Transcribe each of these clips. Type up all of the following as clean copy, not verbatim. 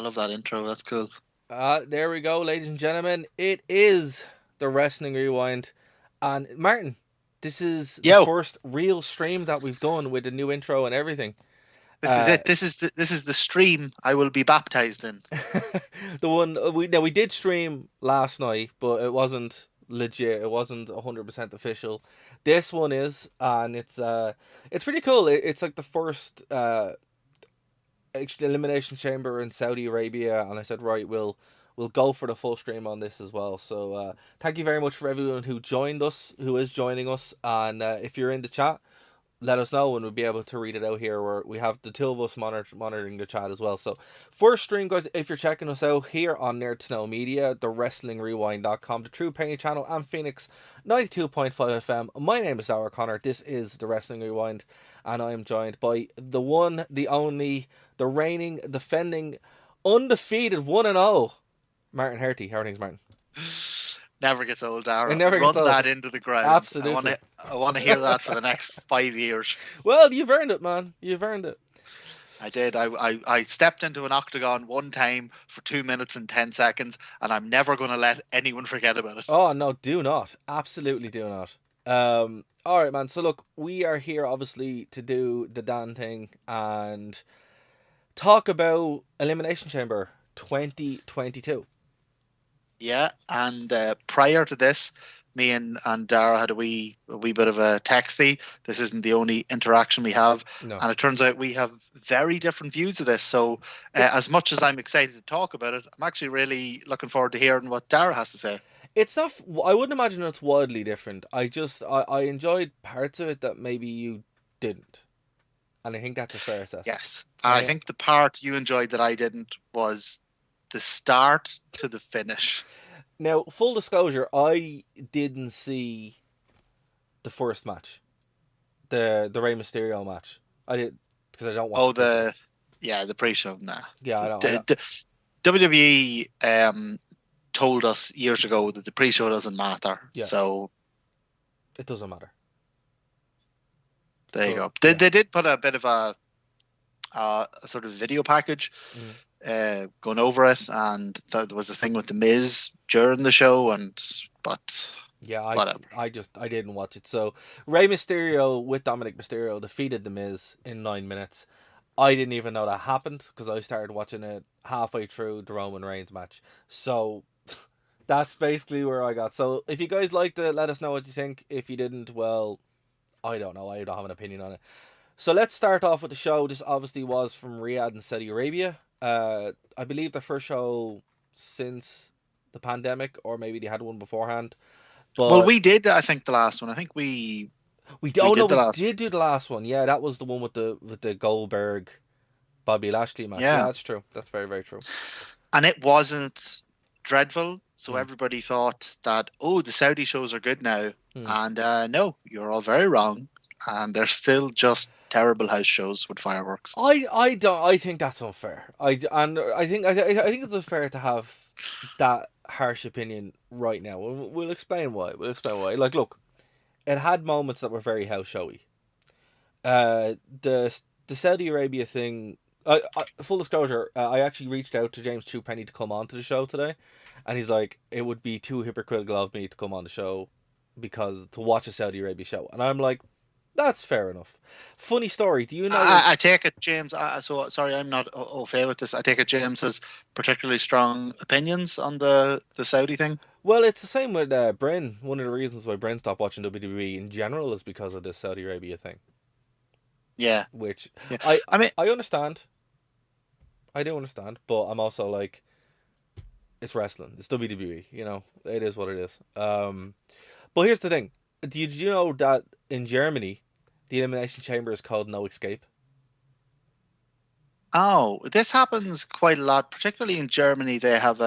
love that intro. That's cool. There we go, ladies and gentlemen. It is the Wrestling Rewind. And Martin, this is the Yo, first real stream that we've done with the new intro and everything. this is Uh, it. This is the stream I will be baptized in. the one we did stream last night, but it wasn't legit. It wasn't 100% official. This one is, and it's pretty cool. It's like the first elimination chamber in Saudi Arabia, and I said, right, we'll go for the full stream on this as well. So thank you very much for everyone who joined us, who is joining us, and if you're in the chat, let us know and we'll be able to read it out here. Where we have the two of us monitoring the chat as well. So first stream, guys, if you're checking us out here on nerdtoknowmedia, the wrestlingrewind.com, the True Penny channel, and Phoenix 92.5 FM. My name is Dara Connor. This is the Wrestling Rewind, and I am joined by the one, the only, the reigning, defending, undefeated 1-0 Martin Herty. How are things, Martin? Never gets old, It Dara. never gets Run old. that into the ground. Absolutely. I want to hear that for the next 5 years. Well, you've earned it, man. You've earned it. I did. I stepped into an octagon one time for 2 minutes and 10 seconds, and I'm never going to let anyone forget about it. Oh no, do not. Absolutely do not. All right, man. So look, we are here obviously to do the Dan thing and talk about Elimination Chamber 2022. Yeah, and prior to this, me and Dara had a wee bit of a texty. This isn't the only interaction we have, No, and it turns out we have very different views of this. So, as much as I'm excited to talk about it, I'm actually really looking forward to hearing what Dara has to say. it's not. I wouldn't imagine it's wildly different. I enjoyed parts of it that maybe you didn't, and I think that's a fair assessment. Yes, and I think the part you enjoyed that I didn't was the start to the finish. Now, full disclosure, I didn't see the first match, the Rey Mysterio match. I did because I don't watch. Oh, the pre-show. Nah, Yeah, I don't. WWE told us years ago that the pre-show doesn't matter. Yeah. So It doesn't matter. there you So, go. yeah. They did put a bit of a sort of video package going over it, and there was a thing with the Miz during the show, but Yeah, whatever. I didn't watch it. So Rey Mysterio with Dominic Mysterio defeated the Miz in 9 minutes. I didn't even know that happened because I started watching it halfway through the Roman Reigns match. So that's basically where I got. So if you guys liked it, let us know what you think. If you didn't, well, I don't know. I don't have an opinion on it. So let's start off with the show. This obviously was from Riyadh in Saudi Arabia. I believe the first show since the pandemic, or maybe they had one beforehand. Well, But we did. I think the last one. I think we we oh no, did the we last. did do the last one. Yeah, that was the one with the Goldberg Bobby Lashley match. Yeah, Yeah, that's true. That's very, very true. and it wasn't dreadful. So Mm. everybody thought that, oh, the Saudi shows are good now, Mm. and no, you're all very wrong, and they're still just terrible house shows with fireworks. I don't. I think that's unfair. I think it's unfair to have that harsh opinion right now. We'll explain why. We'll explain why. Like, look, it had moments that were very house showy. Uh, the the Saudi Arabia thing. Full disclosure, I actually reached out to James Penny to come on to the show today, and he's like, it would be too hypocritical of me to come on the show because to watch a Saudi Arabia show, and I'm like, that's fair enough. Funny story. Do you know? I take it, James. So sorry, I'm not au fait with this. I take it James has particularly strong opinions on the Saudi thing. Well, it's the same with Bryn. One of the reasons why Bryn stopped watching WWE in general is because of this Saudi Arabia thing, Yeah, which yeah. I I mean, I understand. I do understand, but I'm also like, it's wrestling. It's WWE. You know, it is what it is. But here's the thing. Did you know that in Germany, the Elimination Chamber is called No Escape? oh, this happens quite a lot, particularly in Germany. They have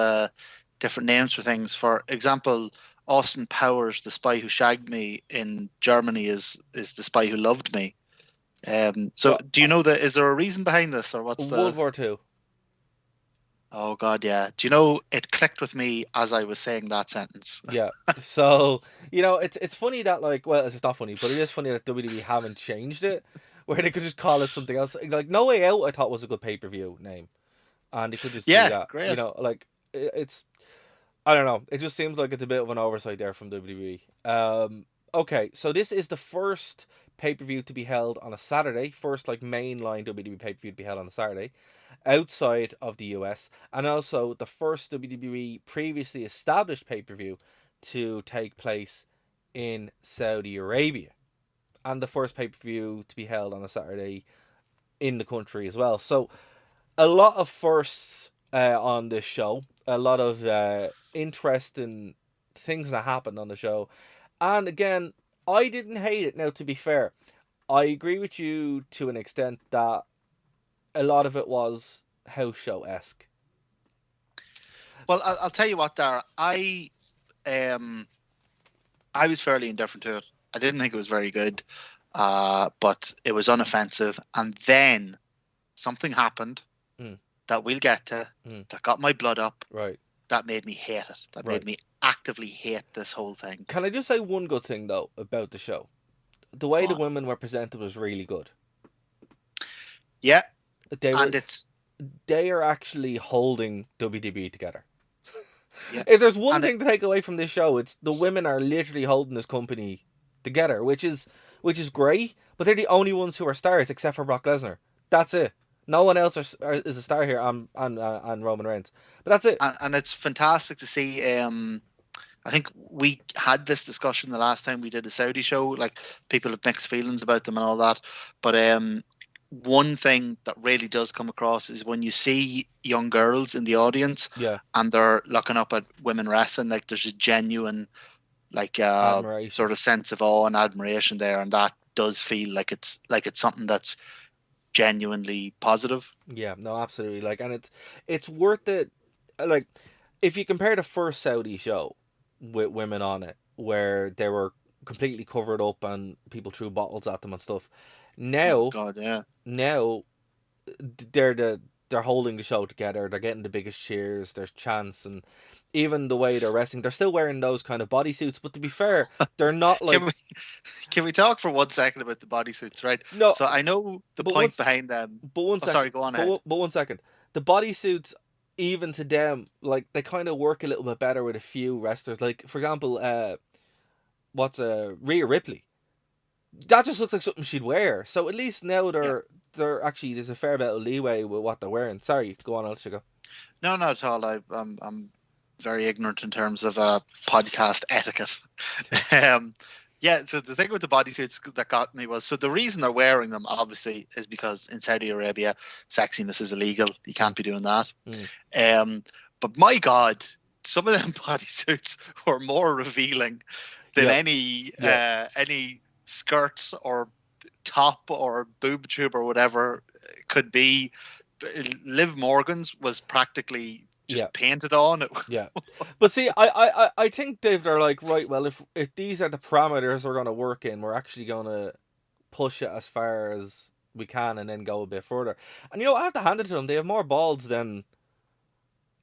different names for things. For example, Austin Powers, the spy who shagged me in Germany, is the spy who loved me. So Well, do you know that? Is there a reason behind this, or what's World the? War Two. Oh God, yeah. Do you know it clicked with me as I was saying that sentence? Yeah. So it's funny that like, well, it's not funny, but it is funny that WWE haven't changed it, where they could just call it something else. Like No Way Out, I thought was a good pay per view name. and they could just do Yeah, that. You great. know, like it's I don't know. It just seems like it's a bit of an oversight there from WWE. Okay, so this is the first pay per view to be held on a Saturday. First, like mainline WWE pay per view to be held on a Saturday, outside of the US, and also the first WWE previously established pay per view to take place in Saudi Arabia, and the first pay per view to be held on a Saturday in the country as well. So a lot of firsts on this show, a lot of interesting things that happened on the show. And again, I didn't hate it. Now, to be fair, I agree with you to an extent that a lot of it was house show esque. Well, I'll tell you what, Dara. I was fairly indifferent to it. I didn't think it was very good, but it was unoffensive. And then something happened that we'll get to that got my blood up. Right. That made me hate it. That made me actively hate this whole thing. Can I just say one good thing though about the show? The way the women were presented was really good. Yeah, they are actually holding WWE together. Yeah. If there's one thing to take away from this show, it's the women are literally holding this company together, which is great. But they're the only ones who are stars, except for Brock Lesnar. That's it. No one else is a star here on Roman Reigns. But that's it. And it's fantastic to see. I think we had this discussion the last time we did a Saudi show. Like, people have mixed feelings about them and all that. But one thing that really does come across is when you see young girls in the audience, and they're looking up at women wrestling, like there's a genuine, like, sort of sense of awe and admiration there, and that does feel like it's something that's genuinely positive. Yeah, no, absolutely. Like, and it's worth it. Like, if you compare the first Saudi show with women on it, where they were completely covered up and people threw bottles at them and stuff. Now, now they're holding the show together. They're getting the biggest cheers. There's chants, and even the way they're wrestling, they're still wearing those kind of bodysuits. But to be fair, they're not like. Can we talk for 1 second about the bodysuits, right? No. So I know the point behind them. But one second. Sorry, go on ahead. But 1 second. The bodysuits, even to them, like, they kind of work a little bit better with a few wrestlers. Like, for example, Rhea Ripley. That just looks like something she'd wear. So at least now they're actually, there's a fair bit of leeway with what they're wearing. Sorry, go on, I'll let you go. No, not at all. I'm very ignorant in terms of podcast etiquette. Yeah, so the thing with the bodysuits that got me was, so the reason they're wearing them, obviously, is because in Saudi Arabia, sexiness is illegal. You can't be doing that. But my God, some of them bodysuits were more revealing than any skirt or top or boob tube or whatever could be. Liv Morgan's was practically just painted on. Yeah, but see, I think they're like, right, well, if these are the parameters we're going to work in, we're actually going to push it as far as we can and then go a bit further. And I have to hand it to them, they have more balls than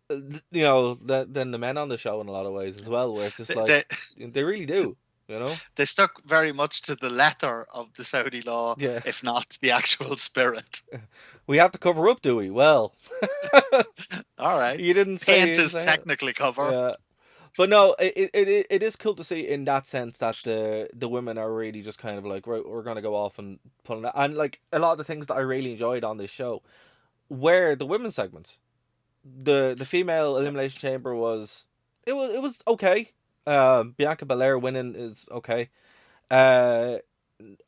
than the men on the show in a lot of ways as well, where it's just like they really do. They stuck very much to the letter of the Saudi law, if not the actual spirit. We have to cover up, do we? Well, all right. You didn't say paint is technically cover. Yeah. But no, it is cool to see in that sense that the women are really just kind of like, right, we're gonna go off and pull it. And like a lot of the things that I really enjoyed on this show were the women's segments. The female elimination chamber was okay. Bianca Belair winning is okay. I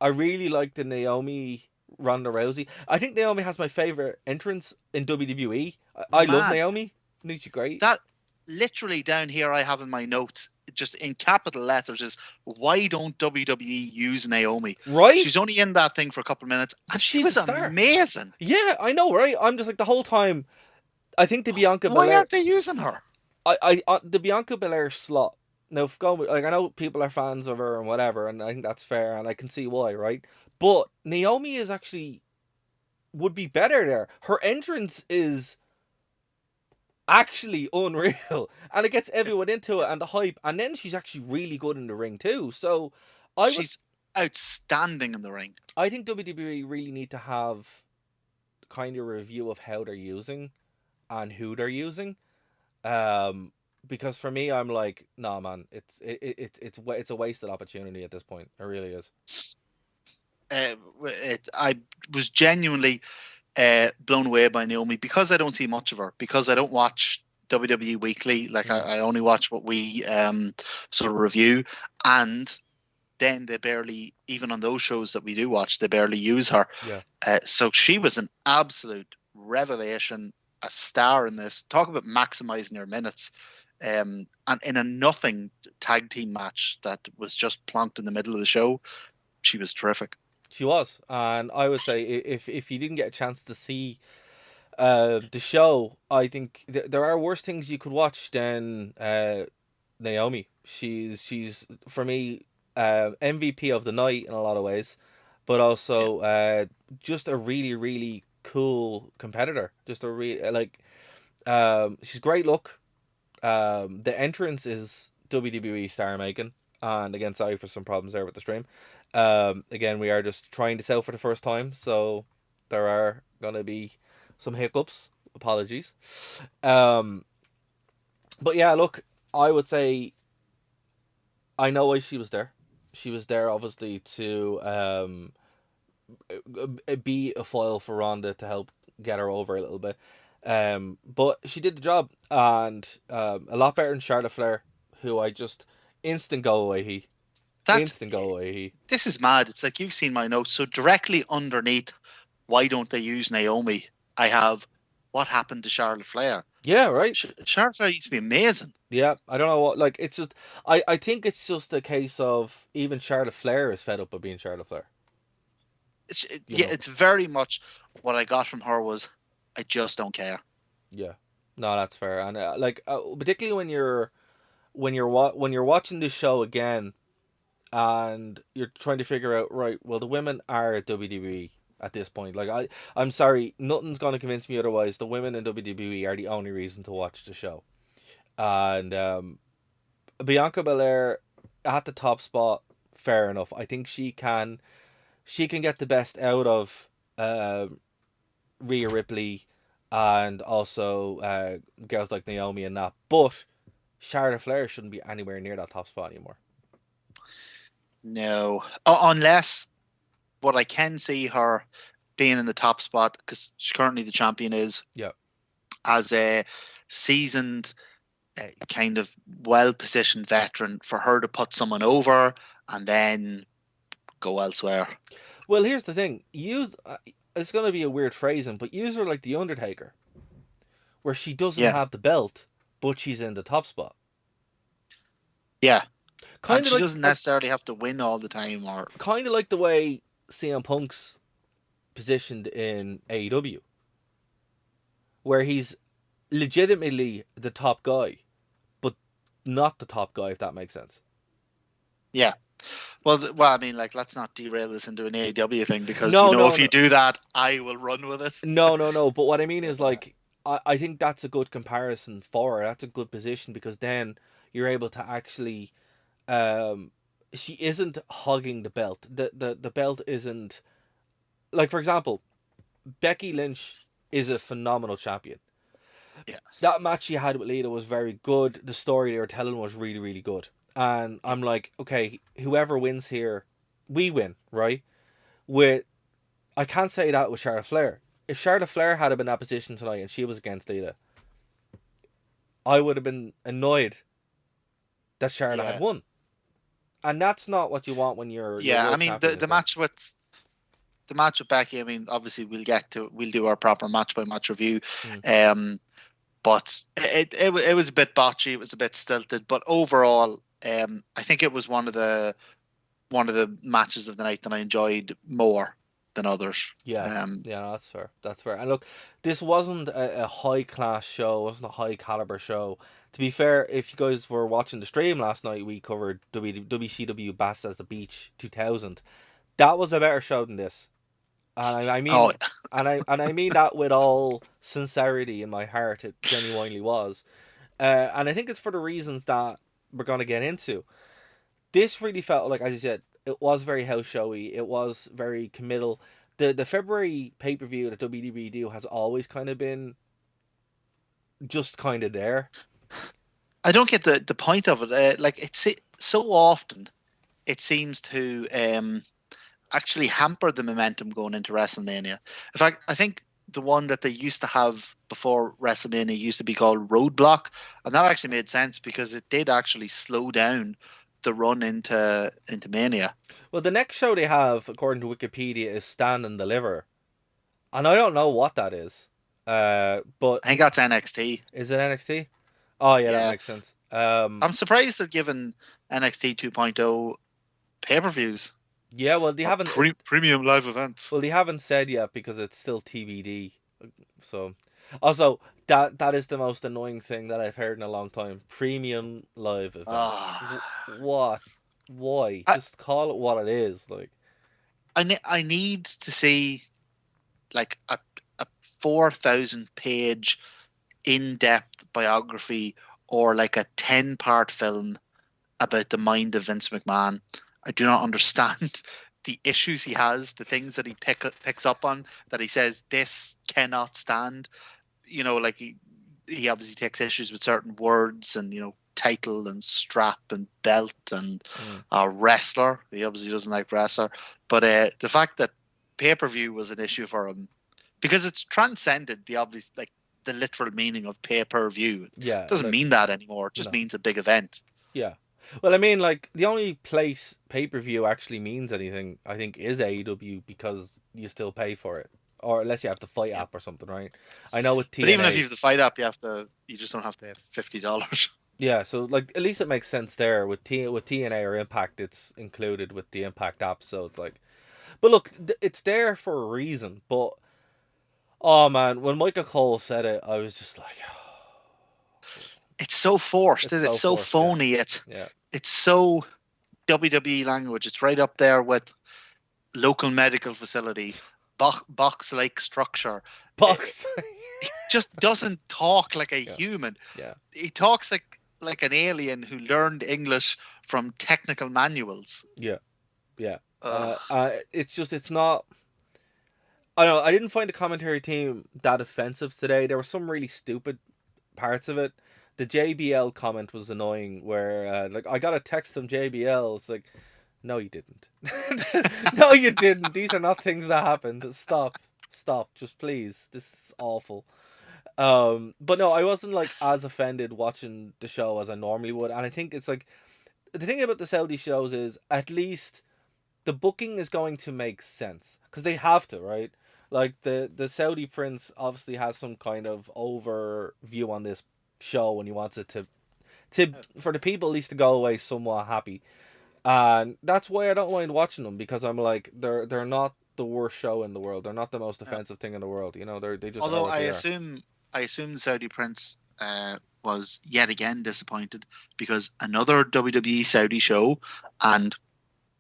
really like the Naomi Ronda Rousey. I think Naomi has my favorite entrance in WWE. I love Naomi. I think she's great. That literally down here I have in my notes, just in capital letters, is why don't WWE use Naomi? Right? She's only in that thing for a couple of minutes, and she was amazing. Yeah, I know, right? I'm just like, the whole time, I think the Bianca Belair. Why aren't they using her? The Bianca Belair slot. Now, I know people are fans of her and whatever, and I think that's fair, and I can see why, right? But Naomi would be better there. Her entrance is actually unreal, and it gets everyone into it and the hype, and then she's actually really good in the ring too. So she's outstanding in the ring. I think WWE really need to have kind of a review of how they're using and who they're using. Um, because for me, I'm like, nah, man, it's a wasted opportunity at this point. It really is. I was genuinely blown away by Naomi because I don't see much of her, because I don't watch WWE Weekly. Like Mm. I only watch what we sort of review, and then they barely, even on those shows that we do watch, they barely use her. Yeah. So she was an absolute revelation, a star in this. Talk about maximizing your minutes. And in a nothing tag team match that was just plonked in the middle of the show, she was terrific. She was, and I would say if you didn't get a chance to see the show, I think there are worse things you could watch than Naomi. She's for me MVP of the night in a lot of ways, but Yeah, also just a really really cool competitor. Just a like she's great look. The entrance is WWE star making, and again, sorry for some problems there with the stream. Again, we are just trying this out for the first time, so there are gonna be some hiccups. Apologies. Um, but yeah, look, I would say I know why she was there. She was there obviously to be a foil for Ronda to help get her over a little bit. But she did the job, and a lot better than Charlotte Flair, who I just instant go away. that's Instant go away. this is mad. It's like you've seen my notes. So directly underneath, why don't they use Naomi? I have what happened to Charlotte Flair. Yeah, right. Charlotte Flair used to be amazing. Yeah, I don't know what. Like, it's just I think it's just a case of even Charlotte Flair is fed up of being Charlotte Flair. You Yeah, know. it's very much what I got from her was I just don't care. Yeah. No, that's fair, and like particularly when you're watching this show again, and you're trying to figure out, right, well, the women are at WWE at this point. Like, I'm sorry, nothing's gonna convince me otherwise. The women in WWE are the only reason to watch the show. And Bianca Belair at the top spot, fair enough. I think she can get the best out of Rhea Ripley and also girls like Naomi and that. But Charlotte Flair shouldn't be anywhere near that top spot anymore. No, unless what I can see her being in the top spot because she's currently the champion is Yeah. as a seasoned, kind of well positioned veteran for her to put someone over and then go elsewhere. Well, here's the thing. Use it's going to be a weird phrasing, but use her like the Undertaker, where she doesn't Yeah, have the belt, but she's in the top spot. yeah, and Kind of she like doesn't necessarily have to win all the time. Or the way CM Punk's positioned in AEW, where he's legitimately the top guy, but not the top guy, if that makes sense. yeah, I mean, like, let's not derail this into an AEW thing because No, no, if you no, do that, I will run with it. no. But what I mean is, Uh, like, I think that's a good comparison for her. That's a good position because then you're able to actually, um, she isn't hogging the belt. The belt isn't, like, for example, Becky Lynch is a phenomenal champion. yeah, That match she had with Lita was very good. The story they were telling was really, really good. And yeah, I'm like, okay, whoever wins here, we win, right? With I can't say that with Charlotte Flair. If Charlotte Flair had been in that position tonight and she was against Lita, I would have been annoyed that Charlotte had yeah, won. And that's not what you want when your yeah. I world mean, champion is there. The match with Becky. I mean, obviously we'll do our proper match by match review. Mm. But it was a bit botchy. It was a bit stilted. But overall, I think it was one of the matches of the night that I enjoyed more than others. Yeah. Yeah, no, that's fair. That's fair. And look, this wasn't a high class show. It wasn't a high caliber show. To be fair, if you guys were watching the stream last night, we covered WCW Bash at the Beach 2000. That was a better show than this. And I Oh, mean, and I mean that with all sincerity in my heart. It genuinely was, and I think it's for the reasons that we're gonna get into. This really felt like, as you said, it was very house showy. It was very committal. The February pay per view that WWE do has always kind of been just kind of there. I don't get the point of it. Like it's so often it seems to actually hamper the momentum going into WrestleMania. In fact, I think the one that they used to have before WrestleMania used to be called Roadblock, and that actually made sense because it did actually slow down the run into Mania. Well, the next show they have, according to Wikipedia, is Stand and Deliver, and I don't know what that is. But I think that's NXT. is it NXT? Oh yeah, that Yeah, makes sense. I'm surprised they're giving NXT 2.0 pay-per-views. Yeah, well they haven't. Premium live events. Well, they haven't said yet because it's still TBD. So, also that is the most annoying thing that I've heard in a long time. Premium live events. What? Why? Just call it what it is. Like, I need to see like a 4,000 page in-depth biography or like a 10-part film about the mind of Vince McMahon. I do not understand the issues he has, the things that he picks up on that he says this cannot stand. You know, like he obviously takes issues with certain words and, you know, title and strap and belt and wrestler. He obviously doesn't like wrestler. But the fact that pay-per-view was an issue for him because it's transcended the obvious, like the literal meaning of pay-per-view. Yeah, it doesn't mean that anymore. It just means a big event. Yeah. Well, I mean, like, the only place pay-per-view actually means anything, I think, is AEW because you still pay for it. Or unless you have the Fight app or something, right? I know with TNA... But even if you have the Fight app, you just don't have to pay $50. Yeah, so, like, at least it makes sense there. With TNA or Impact, it's included with the Impact app, so it's like... But look, it's there for a reason, but... Oh, man, when Michael Cole said it, I was just like... It's so forced. It's so phony. Yeah. It's so WWE language. It's right up there with local medical facility, box-like structure. Box. He just doesn't talk like a human. Yeah. He talks like an alien who learned English from technical manuals. Yeah. Yeah. It's not... I don't know, I didn't find the commentary team that offensive today. There were some really stupid parts of it. The JBL comment was annoying where, like, I got a text from JBL. It's like, no, you didn't. No, you didn't. These are not things that happened. Stop. Just please. This is awful. But no, I wasn't, like, as offended watching the show as I normally would. And I think it's, like, the thing about the Saudi shows is at least the booking is going to make sense. Because they have to, right? Like, the Saudi prince obviously has some kind of overview on this show and he wants it to for the people at least to go away somewhat happy, and that's why I don't mind watching them, because I'm like, they're not the worst show in the world, they're not the most offensive thing in the world, you know, they just... Although I assume the Saudi prince was yet again disappointed because another WWE Saudi show, and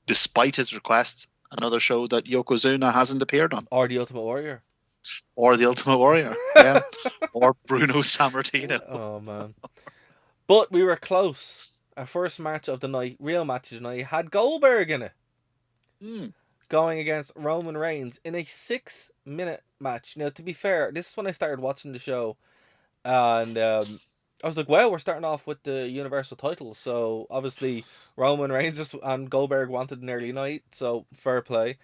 despite his requests, another show that Yokozuna hasn't appeared on, or the Ultimate Warrior. Yeah. Or Bruno Sammartino. Oh man. But we were close. Our first match of the night, real match of the night, had Goldberg in it. Going against Roman Reigns in a 6-minute match. Now, to be fair, this is when I started watching the show, and I was like, well, we're starting off with the Universal title, so obviously Roman Reigns and Goldberg wanted an early night, so fair play.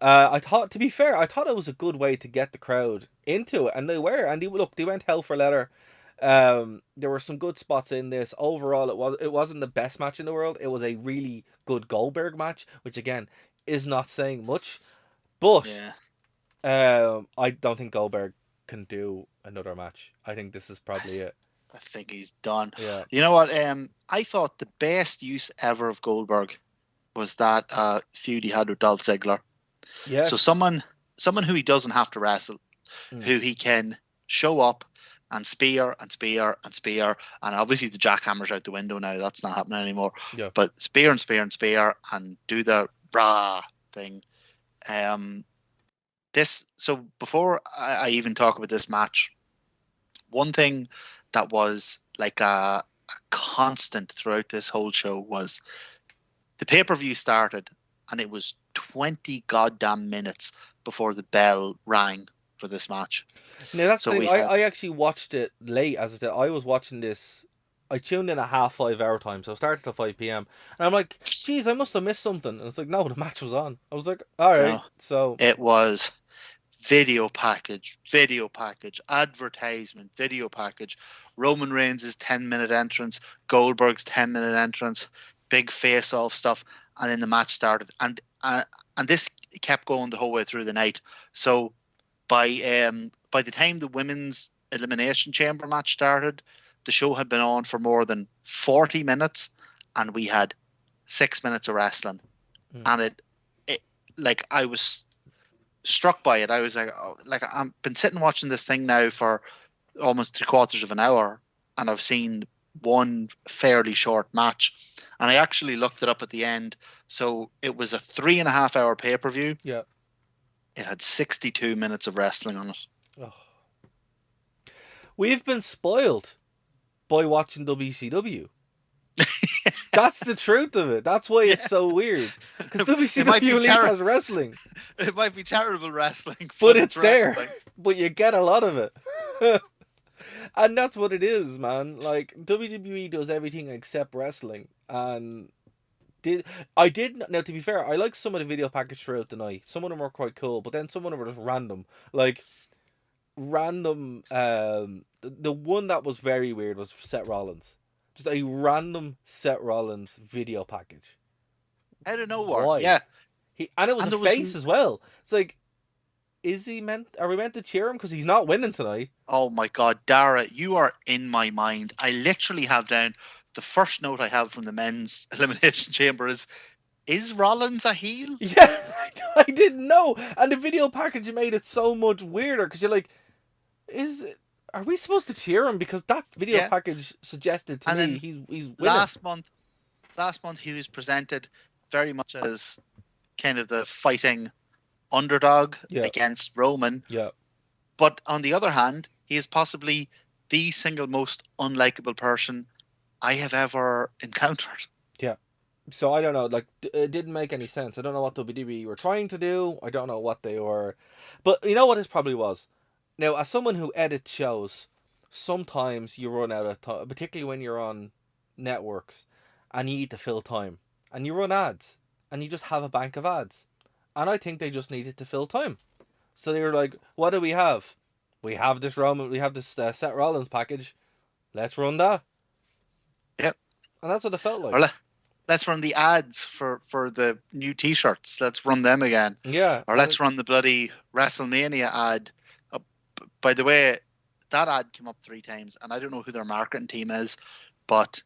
I thought it was a good way to get the crowd into it, and they were. And they went hell for leather. There were some good spots in this. Overall, it wasn't the best match in the world. It was a really good Goldberg match, which again is not saying much. But I don't think Goldberg can do another match. I think this is probably it. I think he's done. Yeah. You know what? I thought the best use ever of Goldberg was that feud he had with Dolph Ziggler. Yes. So someone who he doesn't have to wrestle, who he can show up and spear and spear and spear, and obviously the jackhammer's out the window now. That's not happening anymore. Yeah. But spear and spear and spear and do the rah thing. So before I even talk about this match, one thing that was like a constant throughout this whole show was the pay-per-view started, and it was 20 goddamn minutes before the bell rang for this match. Now that's So the we thing. had I actually watched it late. As I said, I was watching this. I tuned in at 5 hour time, so it started at 5 p.m. And I'm like, geez, I must have missed something. And it's like, no, the match was on. I was like, all right. no, So it was video package, advertisement, video package. Roman Reigns' 10-minute entrance, Goldberg's 10-minute entrance, big face-off stuff, and then the match started. And this kept going the whole way through the night. So by the time the women's Elimination Chamber match started, the show had been on for more than 40 minutes, and we had 6 minutes of wrestling. And it like I was struck by it. I was like, oh, like I've been sitting watching this thing now for almost 3/4 of an hour, and I've seen one fairly short match. And I actually looked it up at the end. So it was a 3.5 hour pay-per-view. yeah. It had 62 minutes of wrestling on it. Oh. We've been spoiled by watching WCW. That's the truth of it. That's why it's so weird. Because WCW at least has wrestling. It might be terrible wrestling, but it's wrestling. there. But you get a lot of it. And that's what it is, man. Like, WWE does everything except wrestling. And now, to be fair, I like some of the video package throughout the night. Some of them were quite cool, but then some of them were just random. Like, the one that was very weird was Seth Rollins. Just a random Seth Rollins video package. Out of nowhere. Why? Yeah. And it was a face as well. It's like, are we meant to cheer him? Because he's not winning tonight. Oh my God, Dara, you are in my mind. I literally have down, the first note I have from the men's Elimination Chamber is Rollins a heel? Yeah, I didn't know. And the video package made it so much weirder, because you're like, are we supposed to cheer him? Because that video package suggested to me he's winning. Last month he was presented very much as kind of the fighting underdog against Roman. Yeah. But on the other hand, he is possibly the single most unlikable person I have ever encountered. Yeah. So I don't know. Like, it didn't make any sense. I don't know what WWE were trying to do. I don't know what they were. But you know what this probably was? Now, as someone who edits shows, sometimes you run out of time, particularly when you're on networks, and you need to fill time. And you run ads. And you just have a bank of ads. And I think they just needed to fill time. So they were like, what do we have? We have this Seth Rollins package. Let's run that. Yep. And that's what it felt like. Or let's run the ads for the new T-shirts. Let's run them again. Yeah. Or let's run the bloody WrestleMania ad. By the way, that ad came up 3 times, and I don't know who their marketing team is, but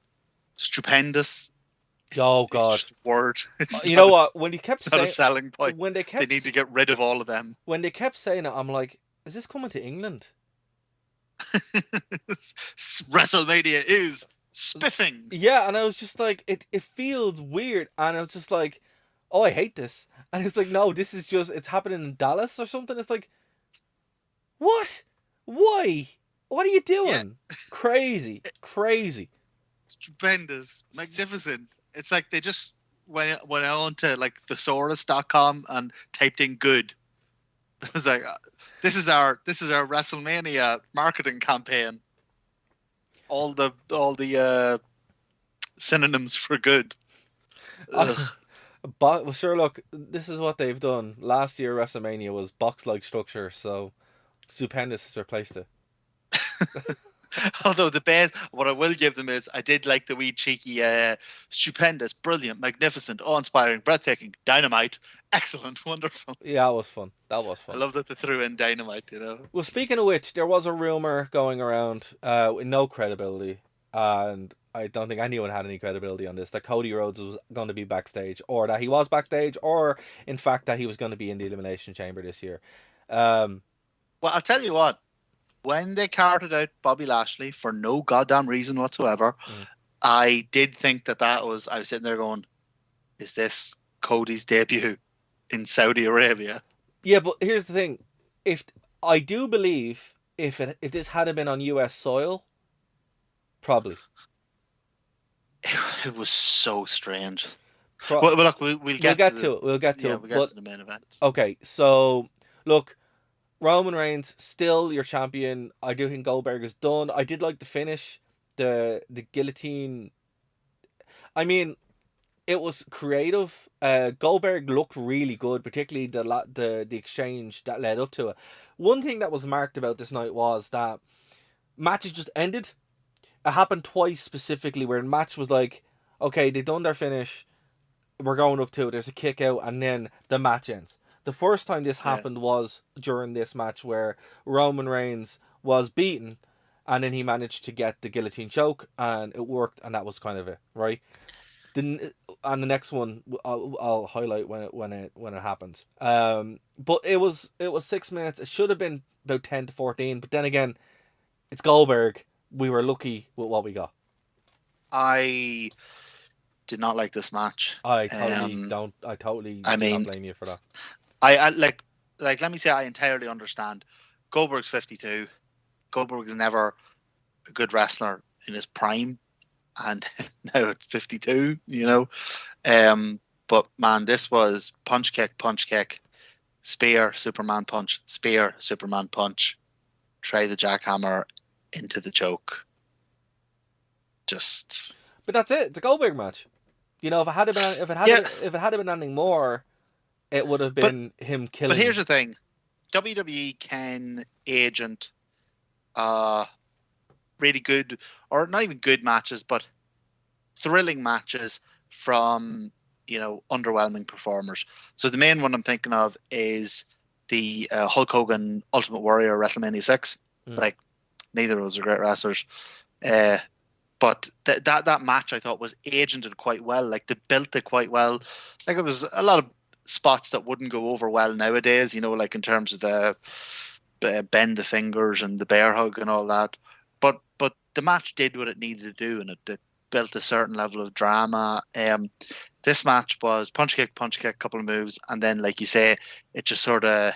stupendous. Oh God! It's just a word. You know what? When you kept saying, not a selling point. When they need to get rid of all of them. When they kept saying it, I'm like, is this coming to England? WrestleMania is spiffing. Yeah, and I was just like, it feels weird, and I was just like, oh, I hate this. And it's like, no, this is just, it's happening in Dallas or something. It's like, what? Why? What are you doing? Yeah. Crazy. Stupendous, magnificent. It's like they just went on to like thesaurus.com and typed in good. It was like, this is our WrestleMania marketing campaign. All the synonyms for good. Well, sure. Look, this is what they've done. Last year, WrestleMania was box-like structure, so Stupendous has replaced it. Although the best, what I will give them is, I did like the wee cheeky, stupendous, brilliant, magnificent, awe-inspiring, breathtaking, dynamite, excellent, wonderful. Yeah, that was fun. I love that they threw in dynamite, you know. Well, speaking of which, there was a rumor going around with no credibility, and I don't think anyone had any credibility on this, that Cody Rhodes was going to be backstage, or that he was backstage, or in fact that he was going to be in the Elimination Chamber this year. Well, I'll tell you what. When they carted out Bobby Lashley for no goddamn reason whatsoever, I did think that was, I was sitting there going, is this Cody's debut in Saudi Arabia? Yeah, but here's the thing. I do believe if this had been on US soil, probably. It was so strange. Well, look, we'll get to it. We'll get to it. We'll get to the main event. Okay, so, look, Roman Reigns still your champion. I do think Goldberg is done. I did like the finish, the guillotine. I mean, it was creative. Goldberg looked really good, particularly the exchange that led up to it. One thing that was marked about this night was that matches just ended. It happened twice specifically where the match was like, okay, they done their finish, we're going up to it, there's a kick out, and then the match ends. The first time this happened was during this match where Roman Reigns was beaten, and then he managed to get the guillotine choke, and it worked, and that was kind of it, right? And the next one I'll highlight when it happens. But it was 6 minutes. It should have been about 10 to 14. But then again, it's Goldberg. We were lucky with what we got. I did not like this match. I totally don't. I totally do not blame you for that. I like let me say I entirely understand. Goldberg's 52. Goldberg is never a good wrestler in his prime, and now at 52, you know. But man, this was punch kick, spear, Superman punch, spear, Superman punch, try the jackhammer into the choke. But that's it. It's a Goldberg match. You know, if it had been anything more, it would have been him killing. But here's the thing: WWE can agent really good, or not even good matches, but thrilling matches from, you know, underwhelming performers. So the main one I'm thinking of is the Hulk Hogan Ultimate Warrior WrestleMania 6. Like, neither of those are great wrestlers. But that match I thought was agented quite well. Like, they built it quite well. Like, it was a lot of spots that wouldn't go over well nowadays, you know, like in terms of the bend the fingers and the bear hug and all that. But the match did what it needed to do, and it built a certain level of drama. This match was punch kick, couple of moves, and then, like you say, it just sort of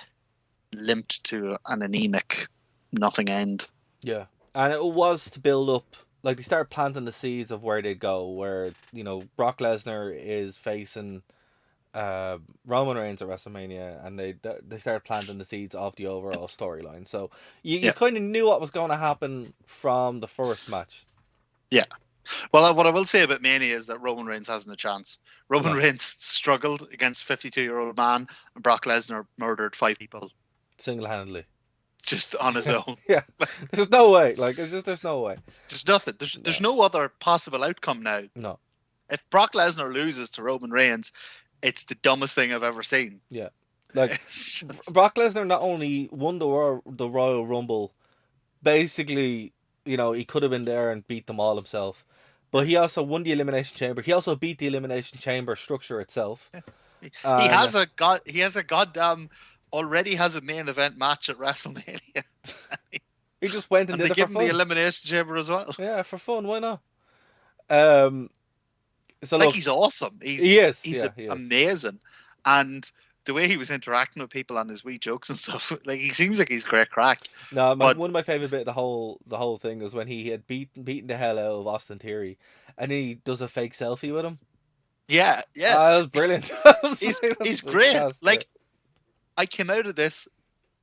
limped to an anemic nothing end. Yeah, and it was to build up. Like, they started planting the seeds of where they'd go, where, you know, Brock Lesnar is facing Roman Reigns at WrestleMania, and they started planting the seeds of the overall storyline. So you kind of knew what was going to happen from the first match. Yeah. Well, what I will say about Mania is that Roman Reigns hasn't a chance. Roman Reigns struggled against a 52-year-old man, and Brock Lesnar murdered 5 people single-handedly, just on his own. Yeah, there's no way. Like, there's no way. There's nothing. There's no other possible outcome now. No. If Brock Lesnar loses to Roman Reigns, it's the dumbest thing I've ever seen. Yeah, like Brock Lesnar not only won the Royal Rumble, basically, you know, he could have been there and beat them all himself, but he also won the Elimination Chamber. He also beat the Elimination Chamber structure itself. He has a goddamn already has a main event match at WrestleMania. He just went and did it for fun. They give him the Elimination Chamber as well. Yeah, for fun. Why not? So like, look, he's awesome. He is amazing, and the way he was interacting with people on his wee jokes and stuff, like, he seems like he's great crack. No, one of my favorite bit of the whole thing was when he had beaten the hell out of Austin Theory, and he does a fake selfie with him. Yeah. That was brilliant. He's great. Fantastic. Like, I came out of this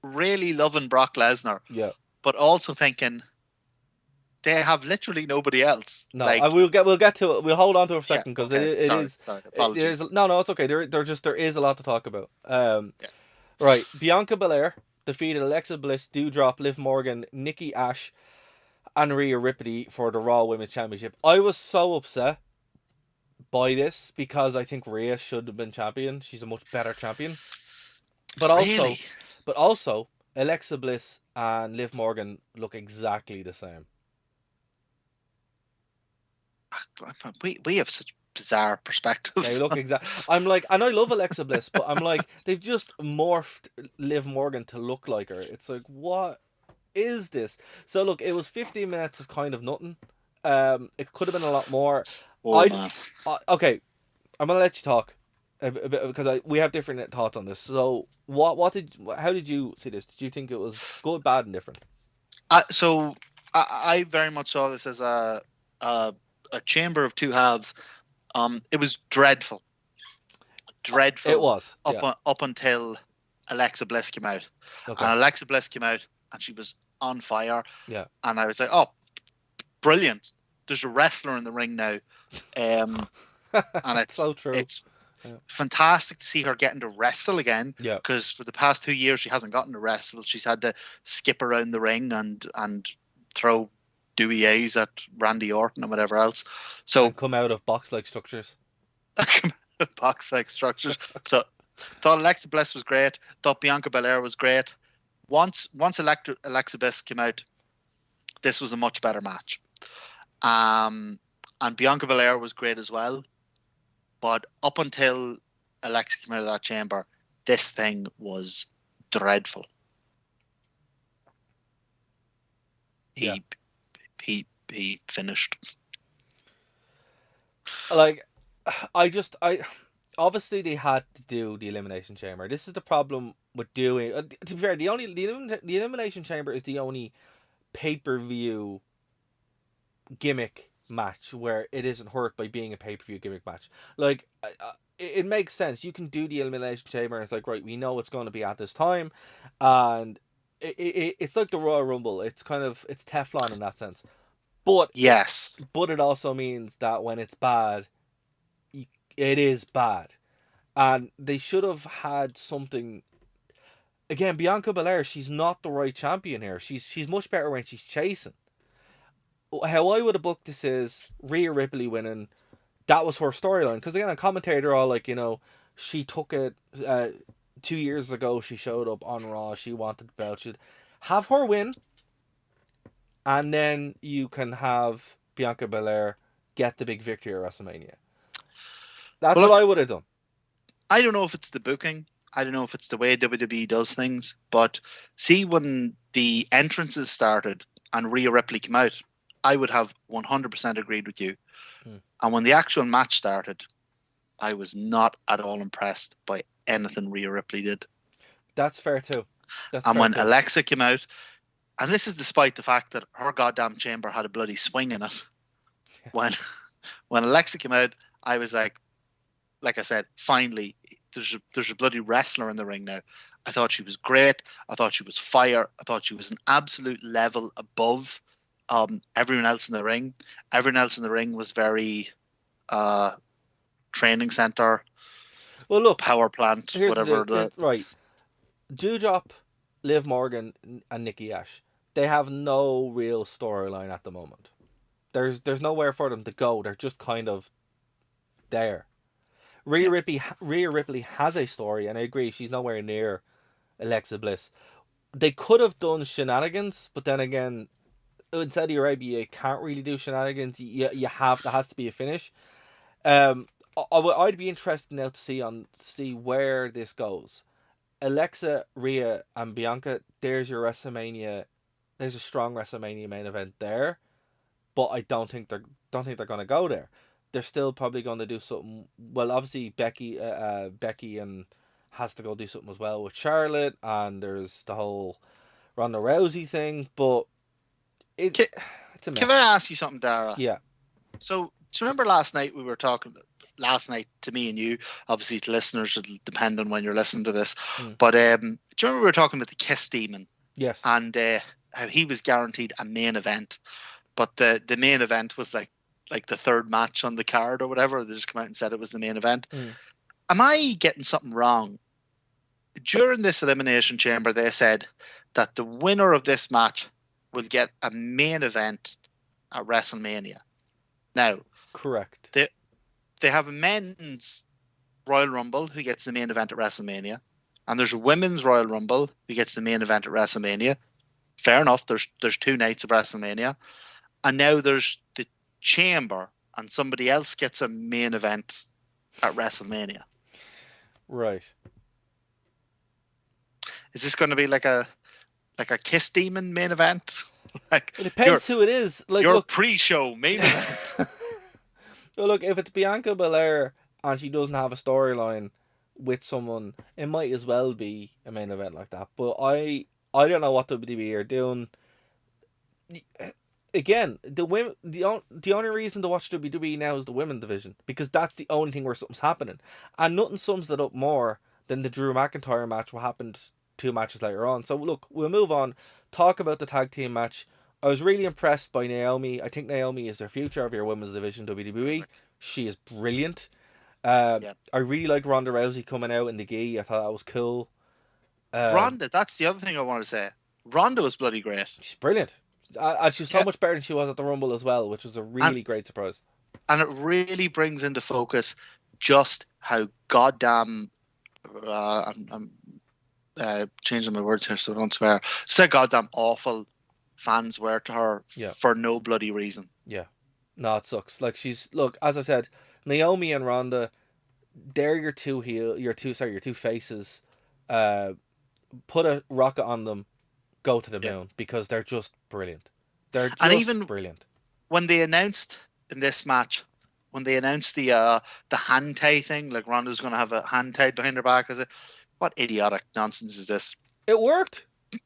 really loving Brock Lesnar. Yeah. But also thinking, they have literally nobody else. No, like, we'll get to it. We'll hold on to it for a second, because apologies. No, it's okay. There is a lot to talk about. Right, Bianca Belair defeated Alexa Bliss, Doudrop, Liv Morgan, Nikki Ash, and Rhea Ripley for the Raw Women's Championship. I was so upset by this because I think Rhea should have been champion. She's a much better champion. But also, Alexa Bliss and Liv Morgan look exactly the same. We have such bizarre perspectives. They look I'm like, and I love Alexa Bliss, but I'm like, they've just morphed Liv Morgan to look like her. It's like, what is this? So look, it was 15 minutes of kind of nothing. It could have been a lot more. Okay, I'm gonna let you talk a bit, because we have different thoughts on this. So how did you see this? Did you think it was good, bad, and different? So I very much saw this as a chamber of two halves. It was dreadful. It was up until Alexa Bliss came out. Okay. And Alexa Bliss came out and she was on fire. Yeah. And I was like, oh, brilliant. There's a wrestler in the ring now. And it's so true. It's fantastic to see her getting to wrestle again. Yeah. Because for the past 2 years, she hasn't gotten to wrestle. She's had to skip around the ring and throw douilles at Randy Orton and whatever else. So and come out of box-like structures. Box-like structures. So thought Alexa Bliss was great. Thought Bianca Belair was great. Once Alexa Bliss came out, this was a much better match. And Bianca Belair was great as well. But up until Alexa came out of that chamber, this thing was dreadful. He finished. Like, obviously they had to do the Elimination Chamber. This is the problem with doing. To be fair, the Elimination Chamber is the only pay-per-view gimmick match where it isn't hurt by being a pay-per-view gimmick match. Like, it makes sense. You can do the Elimination Chamber, and it's like, right, we know it's going to be at this time, and it's like the Royal Rumble. It's Teflon in that sense. But yes, but it also means that when it's bad, it is bad, and they should have had something. Again, Bianca Belair, she's not the right champion here. She's much better when she's chasing. How I would have booked this is Rhea Ripley winning. That was her storyline, because again, on commentary they're all like, she took it 2 years ago. She showed up on Raw. She wanted the belt. She'd have her win, and then you can have Bianca Belair get the big victory at WrestleMania. That's what I would have done. I don't know if it's the booking. I don't know if it's the way WWE does things. But see, when the entrances started and Rhea Ripley came out, I would have 100% agreed with you. And when the actual match started, I was not at all impressed by anything Rhea Ripley did. That's fair too. Alexa came out, and this is despite the fact that her goddamn chamber had a bloody swing in it. When Alexa came out, I was like I said, finally, there's a bloody wrestler in the ring now. I thought she was great. I thought she was fire. I thought she was an absolute level above everyone else in the ring. Everyone else in the ring was very training center. Well, look, power plant, whatever. Right, Doudrop, Liv Morgan, and Nikki Ash. They have no real storyline at the moment. There's nowhere for them to go. They're just kind of there. Rhea Ripley has a story, and I agree, she's nowhere near Alexa Bliss. They could have done shenanigans, but then again, in Saudi Arabia, you can't really do shenanigans. There has to be a finish. I'd be interested now to see where this goes. Alexa, Rhea, and Bianca. There's your WrestleMania. There's a strong WrestleMania main event there, but I don't think they're going to go there. They're still probably going to do something. Well, obviously Becky and has to go do something as well with Charlotte, and there's the whole Ronda Rousey thing. But it's a mess. Can I ask you something, Dara? Yeah. So, do you remember last night we were talking? Last night to me and you, obviously to listeners, it'll depend on when you're listening to this. But do you remember we were talking about the Kiss Demon? Yes. And how he was guaranteed a main event, but the main event was like the third match on the card or whatever. They just come out and said it was the main event. Am I getting something wrong? During this Elimination Chamber, they said that the winner of this match will get a main event at WrestleMania. Now, correct. They have a men's Royal Rumble who gets the main event at WrestleMania, and there's a women's Royal Rumble who gets the main event at WrestleMania. Fair enough. There's 2 nights of WrestleMania, and now there's the Chamber, and somebody else gets a main event at WrestleMania. Right. Is this going to be like a Kiss Demon main event? It depends who it is. Your pre-show main event. Well, look, if it's Bianca Belair and she doesn't have a storyline with someone, it might as well be a main event like that. But I don't know what WWE are doing. Again, the only reason to watch WWE now is the women's division, because that's the only thing where something's happening, and nothing sums that up more Then the Drew McIntyre match, what happened 2 matches later on. So look, we'll move on. Talk about the tag team match. I was really impressed by Naomi. I think Naomi is the future of your women's division WWE. Perfect. She is brilliant. Yeah. I really like Ronda Rousey coming out in the gi. I thought that was cool. Ronda, that's the other thing I want to say. Ronda was bloody great. She's brilliant. And she's so Yeah. much better than she was at the Rumble as well, which was a really great surprise. And it really brings into focus just how goddamn I'm changing my words here so I don't swear. So goddamn awful fans were to her for no bloody reason. Yeah. No, it sucks. Like look, as I said, Naomi and Ronda, they're your two faces. Put a rocket on them, go to the moon, because they're just brilliant. They're just even brilliant. When they announced in this match, when they announced the hand tie thing, like Ronda's going to have a hand tied behind her back, I said, what idiotic nonsense is this? It worked.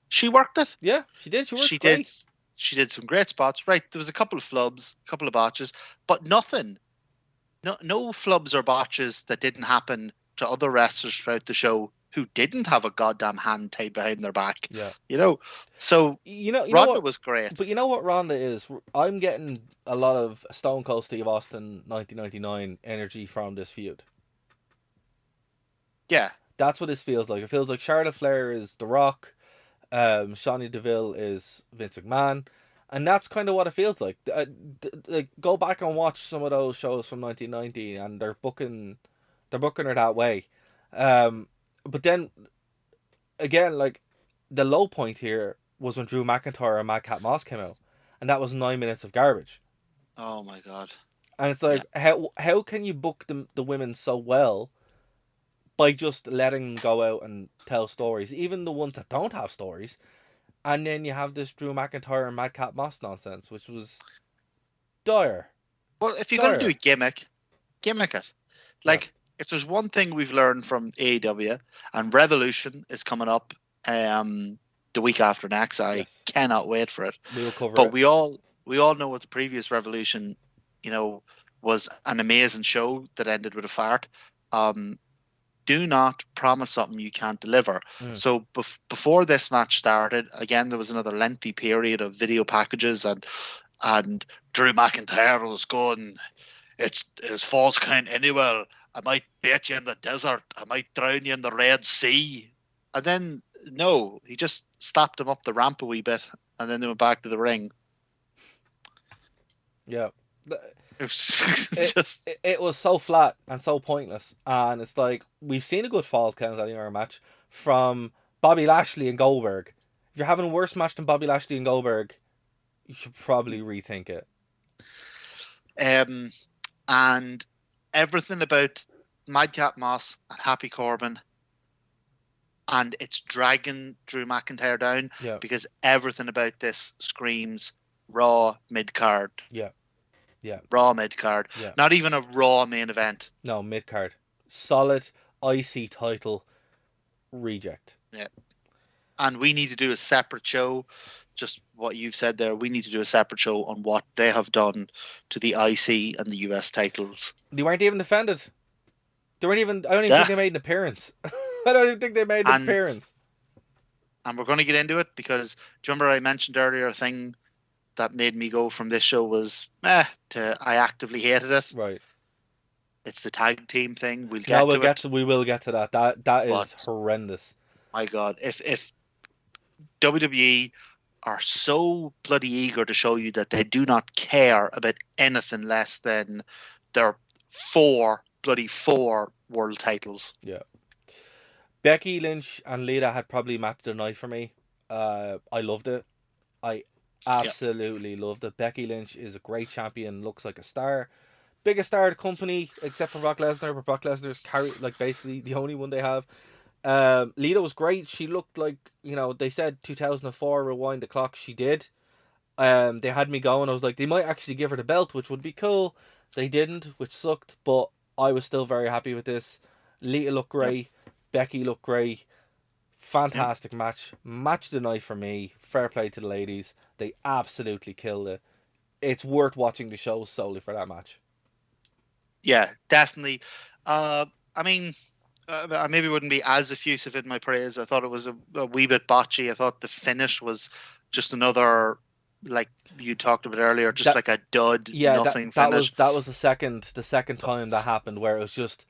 She worked it. Yeah, she did. She great. She did some great spots. Right, there was a couple of flubs, a couple of botches, but nothing. No flubs or botches that didn't happen to other wrestlers throughout the show who didn't have a goddamn hand tied behind their back. Yeah. So Ronda was great. But you know what Ronda is? I'm getting a lot of Stone Cold Steve Austin 1999 energy from this feud. Yeah. That's what this feels like. It feels like Charlotte Flair is The Rock, Sonya Deville is Vince McMahon, and that's kind of what it feels like. Go back and watch some of those shows from 1990, and they're booking her that way. But then, again, like, the low point here was when Drew McIntyre and Madcap Moss came out, and that was 9 minutes of garbage. Oh my god! And it's like, how can you book the women so well by just letting them go out and tell stories, even the ones that don't have stories, and then you have this Drew McIntyre and Madcap Moss nonsense, which was dire. Well, if you're going to do a gimmick it. Like, if there's one thing we've learned from AEW, and Revolution is coming up the week after next, I cannot wait for it. We will cover it. But we all know what the previous Revolution, was an amazing show that ended with a fart. Do not promise something you can't deliver. So before this match started, again, there was another lengthy period of video packages, and Drew McIntyre was going, it's false count anywhere. I might bait you in the desert. I might drown you in the Red Sea. And then, no, he just slapped him up the ramp a wee bit, and then they went back to the ring. Yeah. It was so flat and so pointless, and it's like, we've seen a good fall count in our match from Bobby Lashley and Goldberg. If you're having a worse match than Bobby Lashley and Goldberg, you should probably rethink it. And everything about Madcap Moss and Happy Corbin, and it's dragging Drew McIntyre down, because everything about this screams Raw mid-card. Yeah. Raw mid-card. Yeah. Not even a Raw main event. No, mid-card. Solid IC title reject. Yeah. And we need to do a separate show. Just what you've said there. We need to do a separate show on what they have done to the IC and the US titles. They weren't even defended. I don't even think they made an appearance. I don't even think they made an appearance. And we're going to get into it, because do you remember I mentioned earlier a thing that made me go from this show was to I actively hated it. Right. It's the tag team thing. We will get to that. That is horrendous. My God, if WWE are so bloody eager to show you that they do not care about anything less than their four world titles. Yeah. Becky Lynch and Lita had probably matched the night for me. I loved it. I absolutely loved it. Becky Lynch is a great champion, looks like a star. Biggest star of the company, except for Brock Lesnar, but Brock Lesnar's basically the only one they have. Lita was great. She looked like, they said 2004, rewind the clock. She did. They had me going. I was like, they might actually give her the belt, which would be cool. They didn't, which sucked, but I was still very happy with this. Lita looked great. Becky looked great. Fantastic match. Match of the night for me. Fair play to the ladies. They absolutely killed it. It's worth watching the show solely for that match. Yeah, definitely. I mean, I maybe wouldn't be as effusive in my praise. I thought it was a wee bit botchy. I thought the finish was just another, like you talked about earlier, just That like a dud, yeah, nothing that finish was the second time that happened where it was just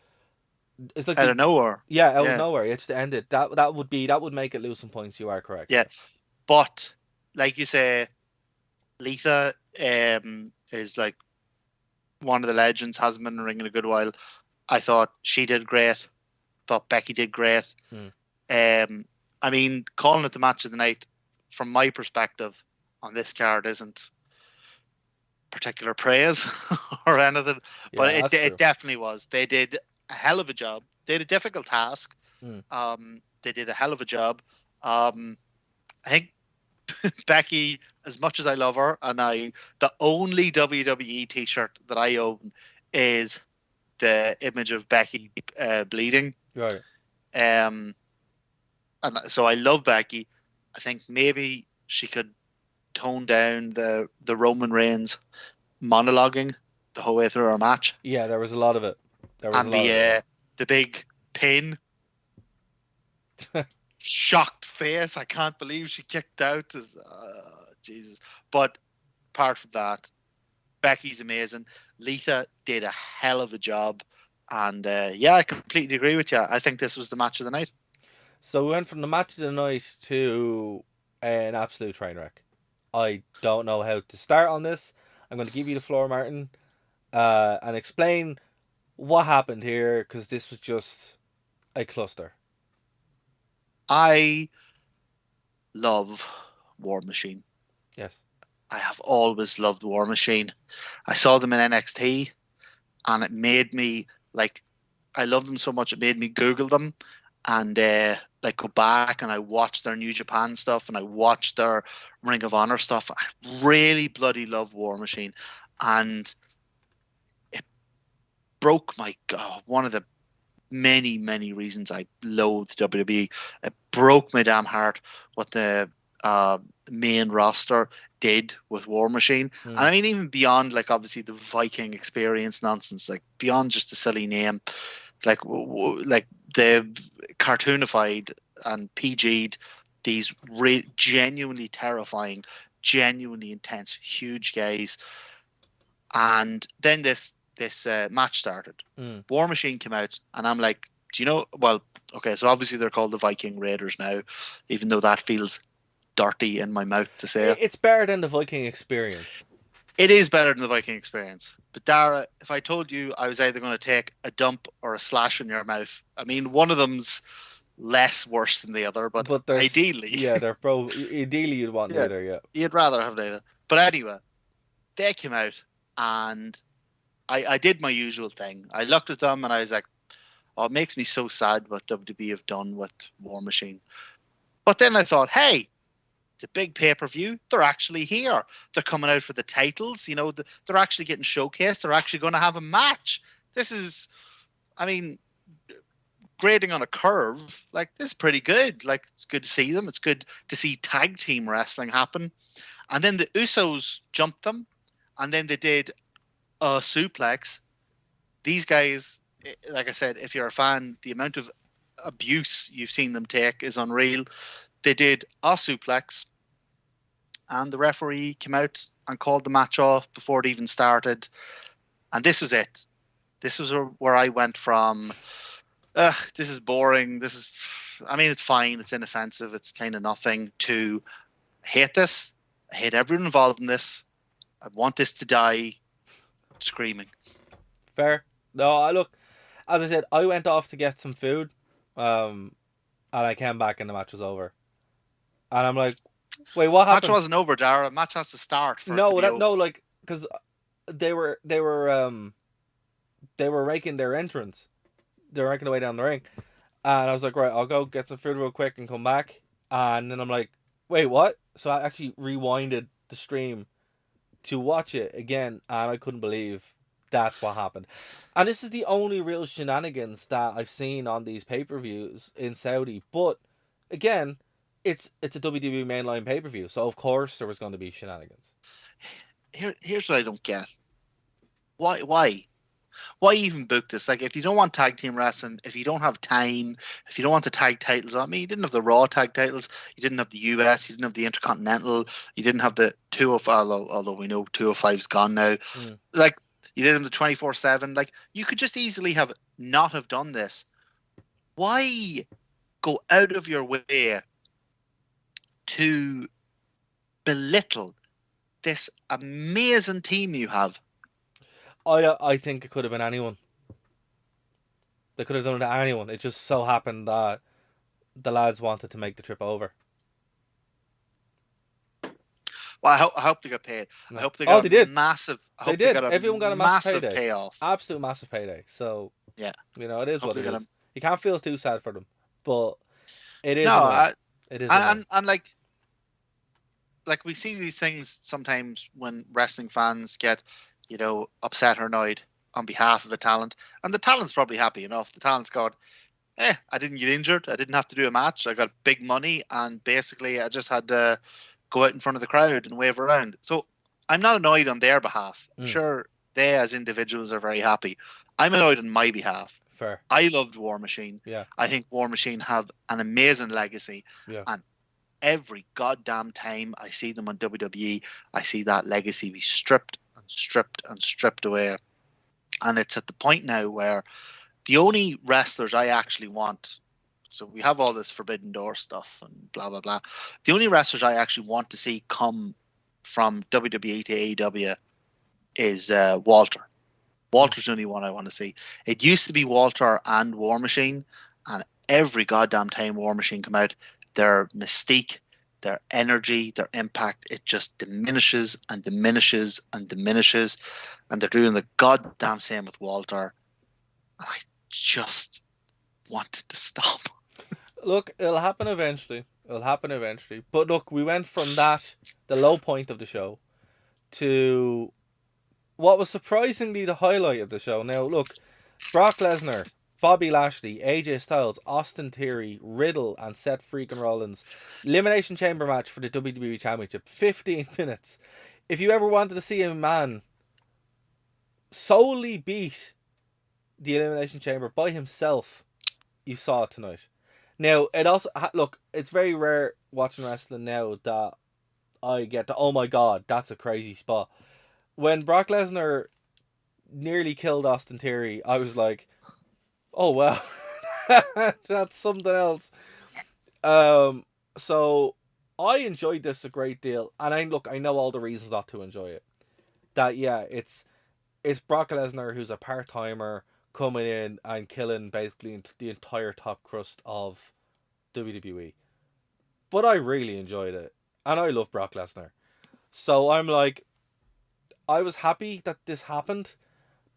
it's like out of nowhere. yeah, out of Yeah, nowhere. It just ended. That would make it lose some points. You are correct. yeah. But like you say, Lita is like one of the legends. Hasn't been in the ring in a good while. I thought she did great. Thought Becky did great. Hmm. I mean, calling it the match of the night, from my perspective, on this card isn't particular praise or anything, but Yeah, it that's it true. definitely was. They did a hell of a job. They had a difficult task. Hmm. They did a hell of a job. I think Becky, as much as I love her, and the only WWE T-shirt that I own is the image of Becky bleeding. Right. Um, and so I love Becky. I think maybe she could tone down the Roman Reigns monologuing the whole way through our match, Yeah, there was a lot of it. There was a and lot of it. Yeah. the big pin, shocked face. I can't believe she kicked out. Jesus! But apart from that, Becky's amazing. Lita did a hell of a job, and yeah, I completely agree with you. I think this was the match of the night. So we went from the match of the night to an absolute train wreck. I don't know how to start on this. I'm going to give you the floor, Martin, and explain what happened here because this was just a cluster. I love War Machine. Yes. I have always loved War Machine. I saw them in NXT, and it made me like I love them so much. It made me Google them and like go back and I watched their New Japan stuff and I watched their Ring of Honor stuff. I really bloody love War Machine, and it broke my god. One of the many reasons I loathe WWE. It broke my damn heart what the main roster did with War Machine. And I mean, even beyond, like, obviously the Viking experience nonsense, like beyond just the silly name, like the cartoonified and PG'd these genuinely terrifying, genuinely intense, huge guys. And then this match started. War Machine came out, and I'm like, do you know? Well, okay, so obviously they're called the Viking Raiders now, even though that feels dirty in my mouth to say. It's better than the Viking experience. It is better than the Viking experience. But Dara, if I told you I was either going to take a dump or a slash in your mouth, I mean, one of them's less worse than the other, but ideally, yeah, they're ideally you'd want yeah, neither. Yeah, you'd rather have neither. But anyway, they came out, and I did my usual thing. I looked at them and I was like, oh, it makes me so sad what WWE have done with War Machine. But then I thought, hey, it's a big pay-per-view. They're actually here. They're coming out for the titles. You know, they're actually getting showcased. They're actually going to have a match. This is, I mean, grading on a curve. Like, this is pretty good. Like, it's good to see them. It's good to see tag team wrestling happen. And then the Usos jumped them. And then they did a suplex. These guys, like I said, if you're a fan, the amount of abuse you've seen them take is unreal. They did a suplex, and the referee came out and called the match off before it even started. And this was it. This was where I went from, this is boring. I mean, it's fine. It's inoffensive. It's kind of nothing, to hate this. I hate everyone involved in this. I want this to die. Screaming. Fair. No, look, as I said, I went off to get some food, and I came back and the match was over. And I'm like, wait, what happened? Match wasn't over, Dara. Match has to start for it to be over. No, like, because they were raking their entrance. They were raking the way down the ring, and I was like, right, I'll go get some food real quick and come back. And then I'm like, wait, what? So I actually rewinded the stream to watch it again, and I couldn't believe that's what happened. And this is the only real shenanigans that I've seen on these pay-per-views in Saudi. But again, it's a WWE mainline pay-per-view, so of course there was going to be shenanigans. Here's what I don't get. Why? why even book this? Like, if you don't want tag team wrestling, if you don't have time, if you don't want the tag titles, I mean, you didn't have the Raw tag titles, you didn't have the US, you didn't have the Intercontinental, you didn't have the 205, although we know 205's gone now. Like, you didn't have the 24/7. Like, you could just easily have not have done this. Why go out of your way to belittle this amazing team you have? I think it could have been anyone. They could have done it to anyone. It just so happened that the lads wanted to make the trip over. Well, I hope they got paid. No. I hope they got they did. massive. I hope they did. Got a Everyone got a massive payday. Payoff. Absolute massive payday. So yeah, it is what it is. You can't feel too sad for them, but it is. No, it is. And like we see these things sometimes when wrestling fans get, upset or annoyed on behalf of the talent, and the talent's probably happy enough. The talent's going, I didn't get injured. I didn't have to do a match. I got big money, and basically I just had to go out in front of the crowd and wave around. So I'm not annoyed on their behalf. I'm sure they as individuals are very happy. I'm annoyed on my behalf. Fair. I loved War Machine. Yeah. I think War Machine have an amazing legacy. Yeah. And every goddamn time I see them on WWE, I see that legacy be stripped and stripped and stripped away. And it's at the point now where the only wrestlers I actually want, so we have all this Forbidden Door stuff and blah, blah, blah. The only wrestlers I actually want to see come from WWE to AEW is Walter. Walter's the only one I want to see. It used to be Walter and War Machine, and every goddamn time War Machine come out, their mystique, their energy, their impact, it just diminishes and diminishes and diminishes. And they're doing the goddamn same with Walter. And I just want it to stop. Look, it'll happen eventually. But look, we went from that, the low point of the show, to what was surprisingly the highlight of the show. Now, look, Brock Lesnar, Bobby Lashley, AJ Styles, Austin Theory, Riddle, and Seth freaking Rollins. Elimination Chamber match for the WWE Championship. 15 minutes. If you ever wanted to see a man solely beat the Elimination Chamber by himself, you saw it tonight. Now, it also, look, it's very rare watching wrestling now that I get to, oh my god, that's a crazy spot. When Brock Lesnar nearly killed Austin Theory, I was like, oh wow, that's something else. So I enjoyed this a great deal, and I know all the reasons not to enjoy it. That it's Brock Lesnar, who's a part-timer, coming in and killing basically the entire top crust of WWE. But I really enjoyed it, and I love Brock Lesnar. So I'm like, I was happy that this happened,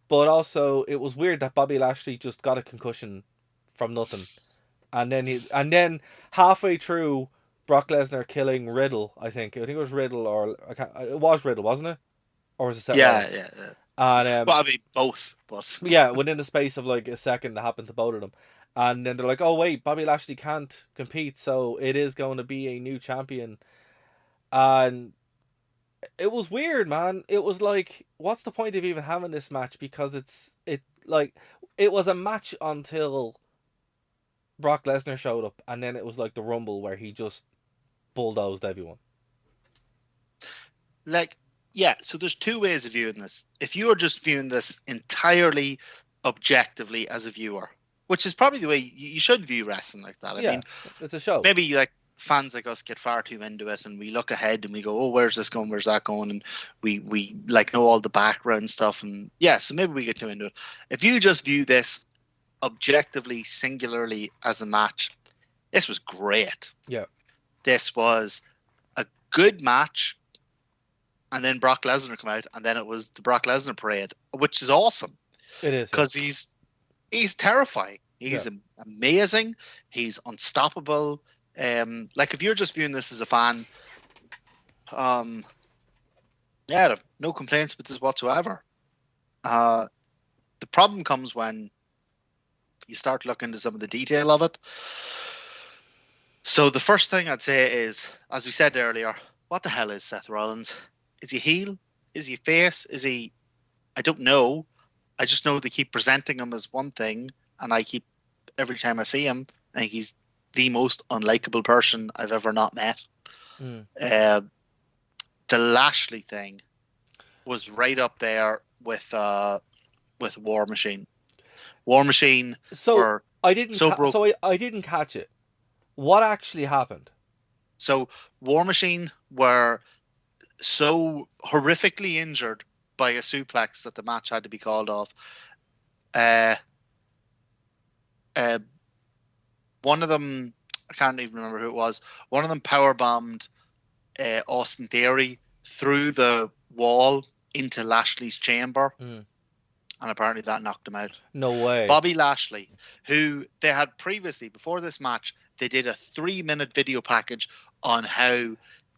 but also it was weird that Bobby Lashley just got a concussion from nothing, and then halfway through Brock Lesnar killing Riddle, I think it was Riddle, or it was Riddle, wasn't it? Or was it Seth Rollins? Yeah. And well, I mean both, but yeah, within the space of like a second, that happened to both of them, and then they're like, "Oh wait, Bobby Lashley can't compete, so it is going to be a new champion," and it was weird, man. It was like, what's the point of even having this match? Because it was a match until Brock Lesnar showed up, and then it was like the Rumble where he just bulldozed everyone. Like, yeah, so there's two ways of viewing this. If you are just viewing this entirely objectively as a viewer, which is probably the way you should view wrestling like that. I mean, it's a show. Maybe like fans like us get far too into it, and we look ahead and we go, oh, where's this going? Where's that going? And we like know all the background stuff. And yeah, so maybe we get too into it. If you just view this objectively, singularly as a match, this was great. Yeah. This was a good match. And then Brock Lesnar come out, and then it was the Brock Lesnar parade, which is awesome. It is. Because he's terrifying. He's amazing. He's unstoppable. Like, if you're just viewing this as a fan, no complaints with this whatsoever. The problem comes when you start looking into some of the detail of it. So the first thing I'd say is, as we said earlier, what the hell is Seth Rollins? Is he heel? Is he face? Is he... I don't know. I just know they keep presenting him as one thing, and every time I see him, I think he's the most unlikable person I've ever not met. The Lashley thing was right up there with War Machine. War Machine were I didn't catch it. What actually happened? So War Machine were so horrifically injured by a suplex that the match had to be called off. One of them, I can't even remember who it was. One of them powerbombed Austin Theory through the wall into Lashley's chamber. And apparently that knocked him out. No way. Bobby Lashley, who they had previously, before this match, they did a 3-minute video package on how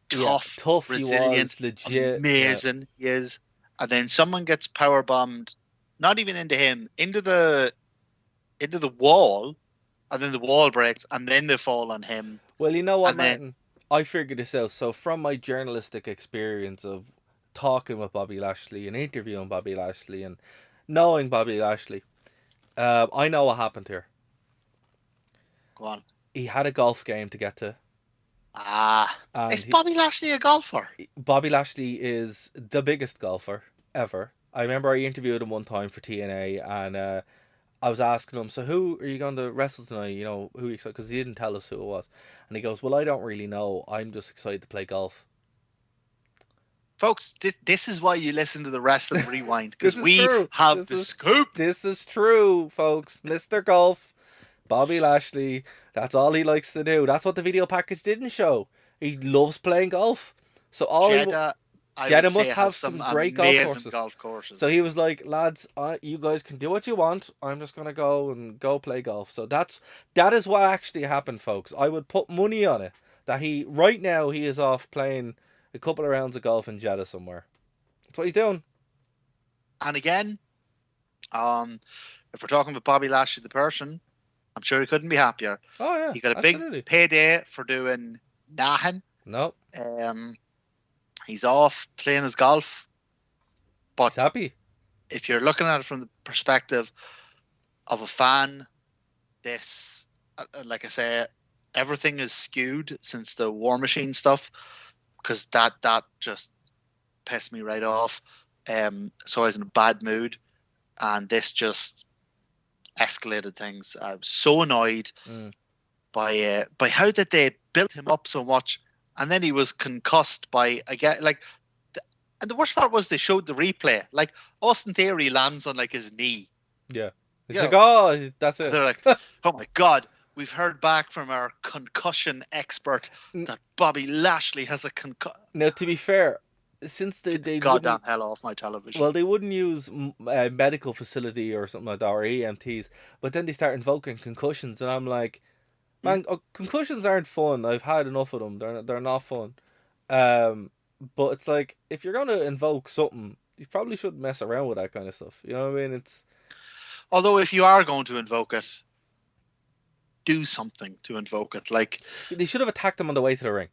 tough resilient, he was, legit, amazing he is. And then someone gets powerbombed, not even into him, into the wall, and then the wall breaks, and then they fall on him. Well, you know what, Martin? I figured this out. So from my journalistic experience of talking with Bobby Lashley and interviewing Bobby Lashley and knowing Bobby Lashley, I know what happened here. Go on. He had a golf game to get to. Is Bobby Lashley a golfer? Bobby Lashley is the biggest golfer ever. I remember I interviewed him one time for TNA, and I was asking him, so who are you going to wrestle tonight? You know, who are you excited? Because he didn't tell us who it was. And he goes, well, I don't really know. I'm just excited to play golf. Folks, this is why you listen to the Wrestling Rewind, because we have the scoop. This is true, folks. Mr. Golf, Bobby Lashley, that's all he likes to do. That's what the video package didn't show. He loves playing golf. So Jeddah must have some great golf courses. So he was like, lads, you guys can do what you want. I'm just going to go play golf. So that is what actually happened, folks. I would put money on it that right now he is off playing a couple of rounds of golf in Jeddah somewhere. That's what he's doing. And again, if we're talking about Bobby Lashley, the person, I'm sure he couldn't be happier. Oh, yeah. He got a big payday for doing nothing. Nope. He's off playing his golf. But he's happy. If you're looking at it from the perspective of a fan, this, like I say, everything is skewed since the War Machine stuff, because that just pissed me right off. So I was in a bad mood, and this just escalated things. I was so annoyed by how that they built him up so much, and then he was concussed by and the worst part was they showed the replay. Like Austin Theory lands on like his knee. Yeah, it's like, oh, that's it. They're like, oh my god, we've heard back from our concussion expert that Bobby Lashley has a concussion. Now, to be fair, since they goddamn hell off my television. Well, they wouldn't use a medical facility or something like that, or EMTs, but then they start invoking concussions, and I'm like, man, concussions aren't fun. I've had enough of them. They're not fun. But it's like, if you're gonna invoke something, you probably shouldn't mess around with that kind of stuff. You know what I mean? Although if you are going to invoke it, do something to invoke it. Like, they should have attacked him on the way to the ring.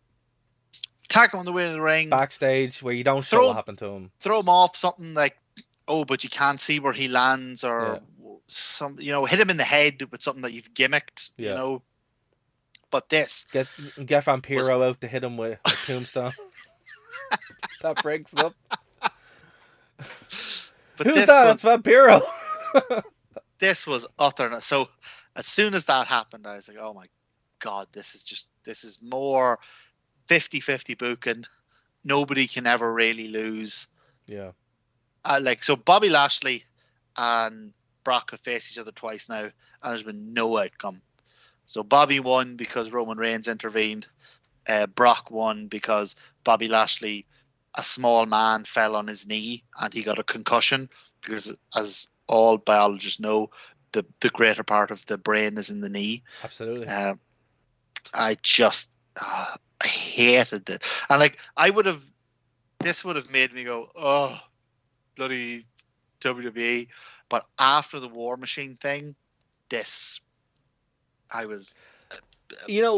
Attack him on the way to the ring. Backstage, where you don't show what happened to him. Throw him off something like, but you can't see where he lands, or hit him in the head with something that you've gimmicked, you know. But this... Get Vampiro out to hit him with a tombstone. That breaks up. But who's that? It's Vampiro. This was utter... So, as soon as that happened, I was like, oh my god, this is more 50-50 booking. Nobody can ever really lose. Yeah. So Bobby Lashley and Brock have faced each other twice now, and there's been no outcome. So Bobby won because Roman Reigns intervened. Brock won because Bobby Lashley, a small man, fell on his knee and he got a concussion, because, as all biologists know, the greater part of the brain is in the knee. Absolutely. I hated it. And this would have made me go, oh, bloody WWE. But after the War Machine thing, I was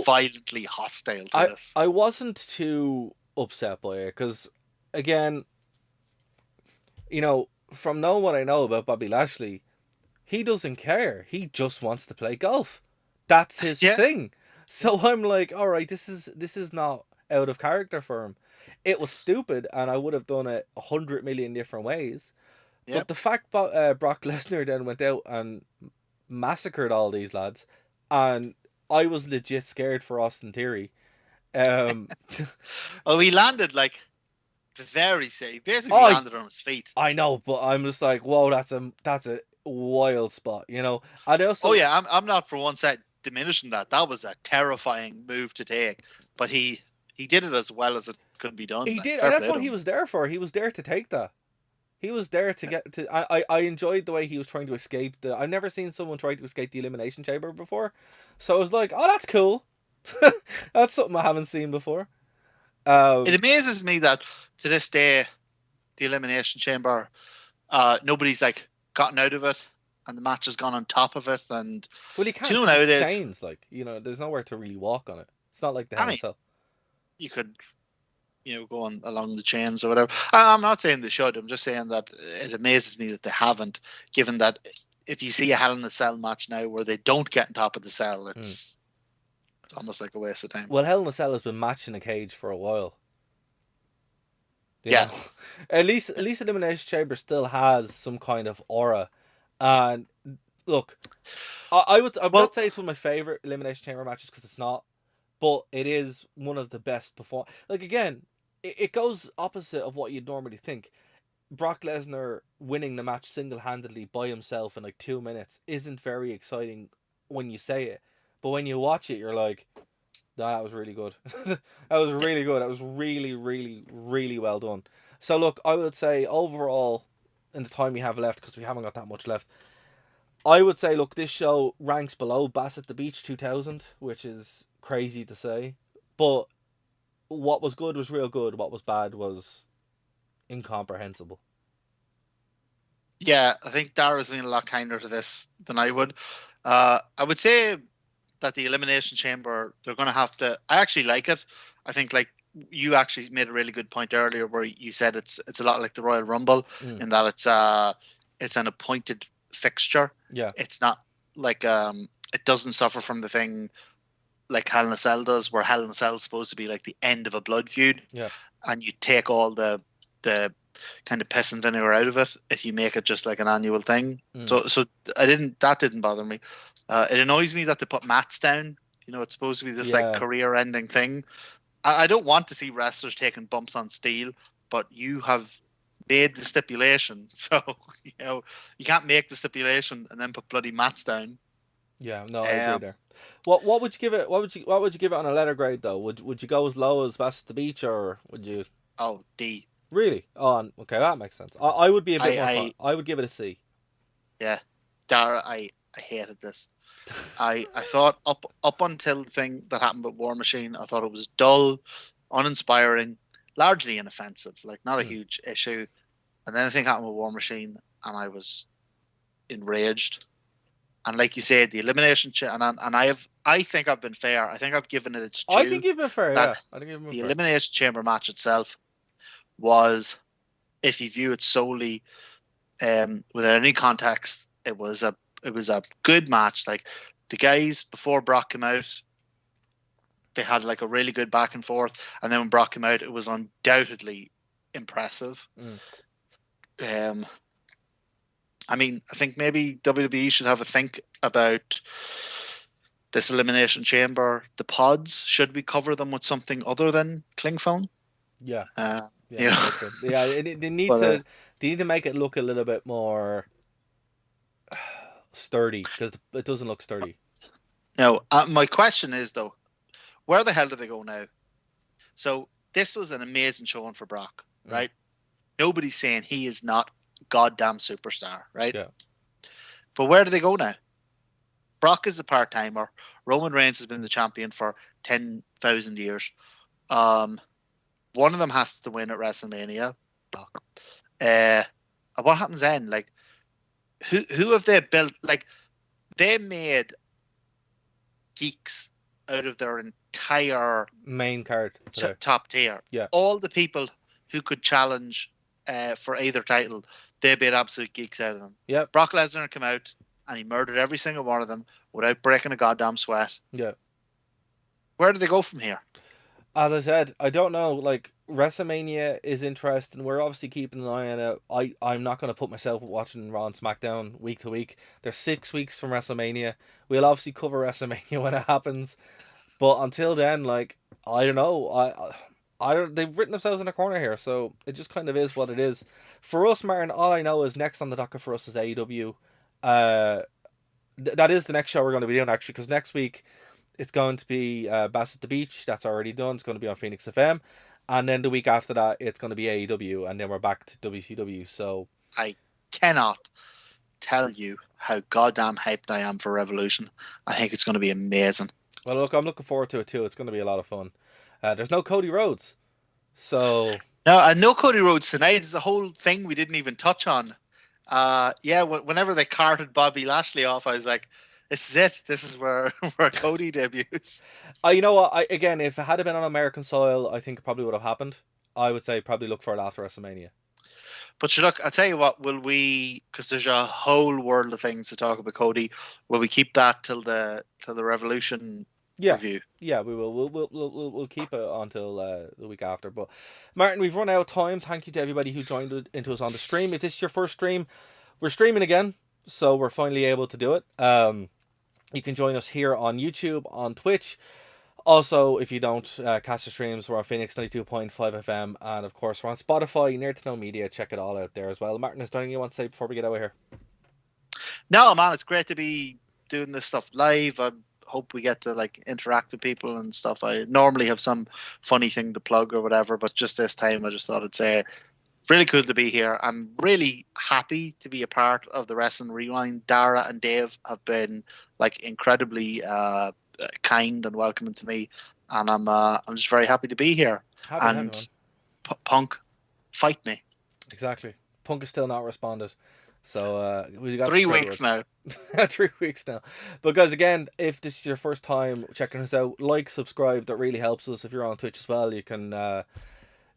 violently hostile to this. I wasn't too upset by it, because, again, from knowing what I know about Bobby Lashley, he doesn't care. He just wants to play golf. That's his Yeah, thing. So I'm like, all right, this is not out of character for him. It was stupid, and I would have done it 100 million different ways. yeah. But the fact Brock Lesnar then went out and massacred all these lads, and I was legit scared for Austin Theory. Um, Oh, he landed like very safe. Basically I landed on his feet. I know, but I'm just like, whoa, that's a wild spot, you know. And Oh also, yeah, I'm not for one sec diminishing that. That was a terrifying move to take, but he did it as well as it could be done. he Like did, and fair that's play to what he him. was there for. He was there to take that. He was there to get to. I enjoyed the way he was trying to escape the. I've never seen someone try to escape the elimination chamber before, so I was like, oh, that's cool. That's something I haven't seen before. It Um, amazes me that to this day, the Elimination Chamber, nobody's like gotten out of it, and the match has gone on top of it. And well, you do can't you know because it's nowadays? chains. Like there's nowhere to really walk on it. It's not like the I Hell in a mean, Cell. you could go on along the chains or whatever. I'm not saying they should. I'm just saying that it amazes me that they haven't. Given that if you see a Hell in a Cell match now where they don't get on top of the cell, it's almost like a waste of time. Well, Hell in a Cell has been matched in a cage for a while. You Yeah. know, at least Elimination Chamber still has some kind of aura. And look, I would Well, not say it's one of my favorite Elimination Chamber matches because it's not, but it is one of the best perform. Like again, it goes opposite of what you'd normally think. Brock Lesnar winning the match single handedly by himself in like 2 minutes isn't very exciting when you say it, but when you watch it, you're like, that was really good. That was really good. That was really, really, really well done. So look, I would say overall, in the time we have left, because we haven't got that much left, I would say look, this show ranks below Bass at the Beach 2000, which is crazy to say, but what was good was real good. What was bad was incomprehensible. yeah, I think Dara's been a lot kinder to this than I would. I would say that the Elimination Chamber, they're going to have to. I actually like it. I think like you actually made a really good point earlier where you said it's a lot like the Royal Rumble in that it's an appointed fixture. Yeah, It's not like it doesn't suffer from the thing like Hell in a Cell does, where Hell in a Cell is supposed to be like the end of a blood feud, yeah, and you take all the kind of piss and vinegar out of it if you make it just like an annual thing. So that didn't bother me. It annoys me that they put mats down. It's supposed to be this like yeah, career-ending thing. I don't want to see wrestlers taking bumps on steel, but you have made the stipulation, so you can't make the stipulation and then put bloody mats down. yeah. No, I agree Um, there. What would you give it? What would you give it on a letter grade though? Would you go as low as Bass at the Beach, or would you oh, D. really? Oh, okay, that makes sense. I would be a bit more. I I would give it a C. yeah, Dara, I hated this. I thought up until the thing that happened with War Machine, I thought it was dull, uninspiring, largely inoffensive, like not a huge issue. And then the thing happened with War Machine, and I was enraged. And like you said, the I think I've been fair. I think I've given it its I due. think you've been fair. That Yeah, I think you've been the fair. Elimination Chamber match itself was, if you view it solely without any context, it was a good match. Like the guys before Brock came out, they had like a really good back and forth, and then when Brock came out, it was undoubtedly impressive. I mean, I think maybe WWE should have a think about this Elimination Chamber. The pods, should we cover them with something other than cling film? Yeah, Uh, yeah, yeah. They need but to. They need to make it look a little bit more sturdy because it doesn't look sturdy. no. My question is though, where the hell do they go now? So this was an amazing showing for Brock, right? Nobody's saying he is not a goddamn superstar, right? Yeah. But where do they go now? Brock is a part-timer. Roman Reigns has been the champion for 10,000 years. One of them has to win at WrestleMania. Brock. What happens then? Like, who have they built? Like, they made geeks out of their entire Main card. top tier. Yeah. All the people who could challenge for either title, they beat absolute geeks out of them. Yep. Brock Lesnar came out and he murdered every single one of them without breaking a goddamn sweat. Yeah. Where do they go from here? As I said, I don't know. Like, WrestleMania is interesting. We're obviously keeping an eye on it. I'm not going to put myself watching Raw and SmackDown week to week. There's 6 weeks from WrestleMania. We'll obviously cover WrestleMania when it happens. But until then, like, I don't know. I don't. They've written themselves in a corner here, so it just kind of is what it is. For us, Martin, all I know is next on the docket for us is AEW. That is the next show we're going to be doing, actually, because next week it's going to be Bass at the Beach. That's already done. It's going to be on Phoenix FM. And then the week after that, it's going to be AEW. And then we're back to WCW. So I cannot tell you how goddamn hyped I am for Revolution. I think it's going to be amazing. Well, look, I'm looking forward to it too. It's going to be a lot of fun. There's no Cody Rhodes. So no Cody Rhodes tonight. It's a whole thing we didn't even touch on. Whenever they carted Bobby Lashley off, I was like, this is it. This is where Cody debuts. You know what? Again, if it had been on American soil, I think it probably would have happened. I would say probably look for it after WrestleMania. But look, I'll tell you what, because there's a whole world of things to talk about Cody, will we keep that till the Revolution review? Yeah, we will. We'll keep it until the week after. But Martin, we've run out of time. Thank you to everybody who joined into us on the stream. If this is your first stream, we're streaming again, so we're finally able to do it. You can join us here on YouTube, on Twitch. Also, if you don't catch the streams, we're on Phoenix 92.5 FM, and of course we're on Spotify, nerdtoknowmedia. Check it all out there as well. Martin, is there anything you want to say before we get out of here? No, man, it's great to be doing this stuff live. I hope we get to interact with people and stuff. I normally have some funny thing to plug or whatever, but just this time I just thought I'd say really cool to be here. I'm really happy to be a part of the Wrestling Rewind. Dara and Dave have been incredibly kind and welcoming to me, and I'm just very happy to be here. Punk, fight me. Exactly. Punk is still not responded. So we got 3 weeks now. 3 weeks now. But guys, again, if this is your first time checking us out, subscribe. That really helps us. If you're on Twitch as well, you can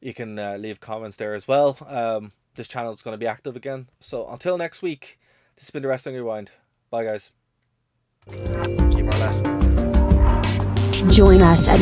leave comments there as well. This channel is going to be active again. So until next week, this has been the Wrestling Rewind. Bye, guys. Keep our left. Join us at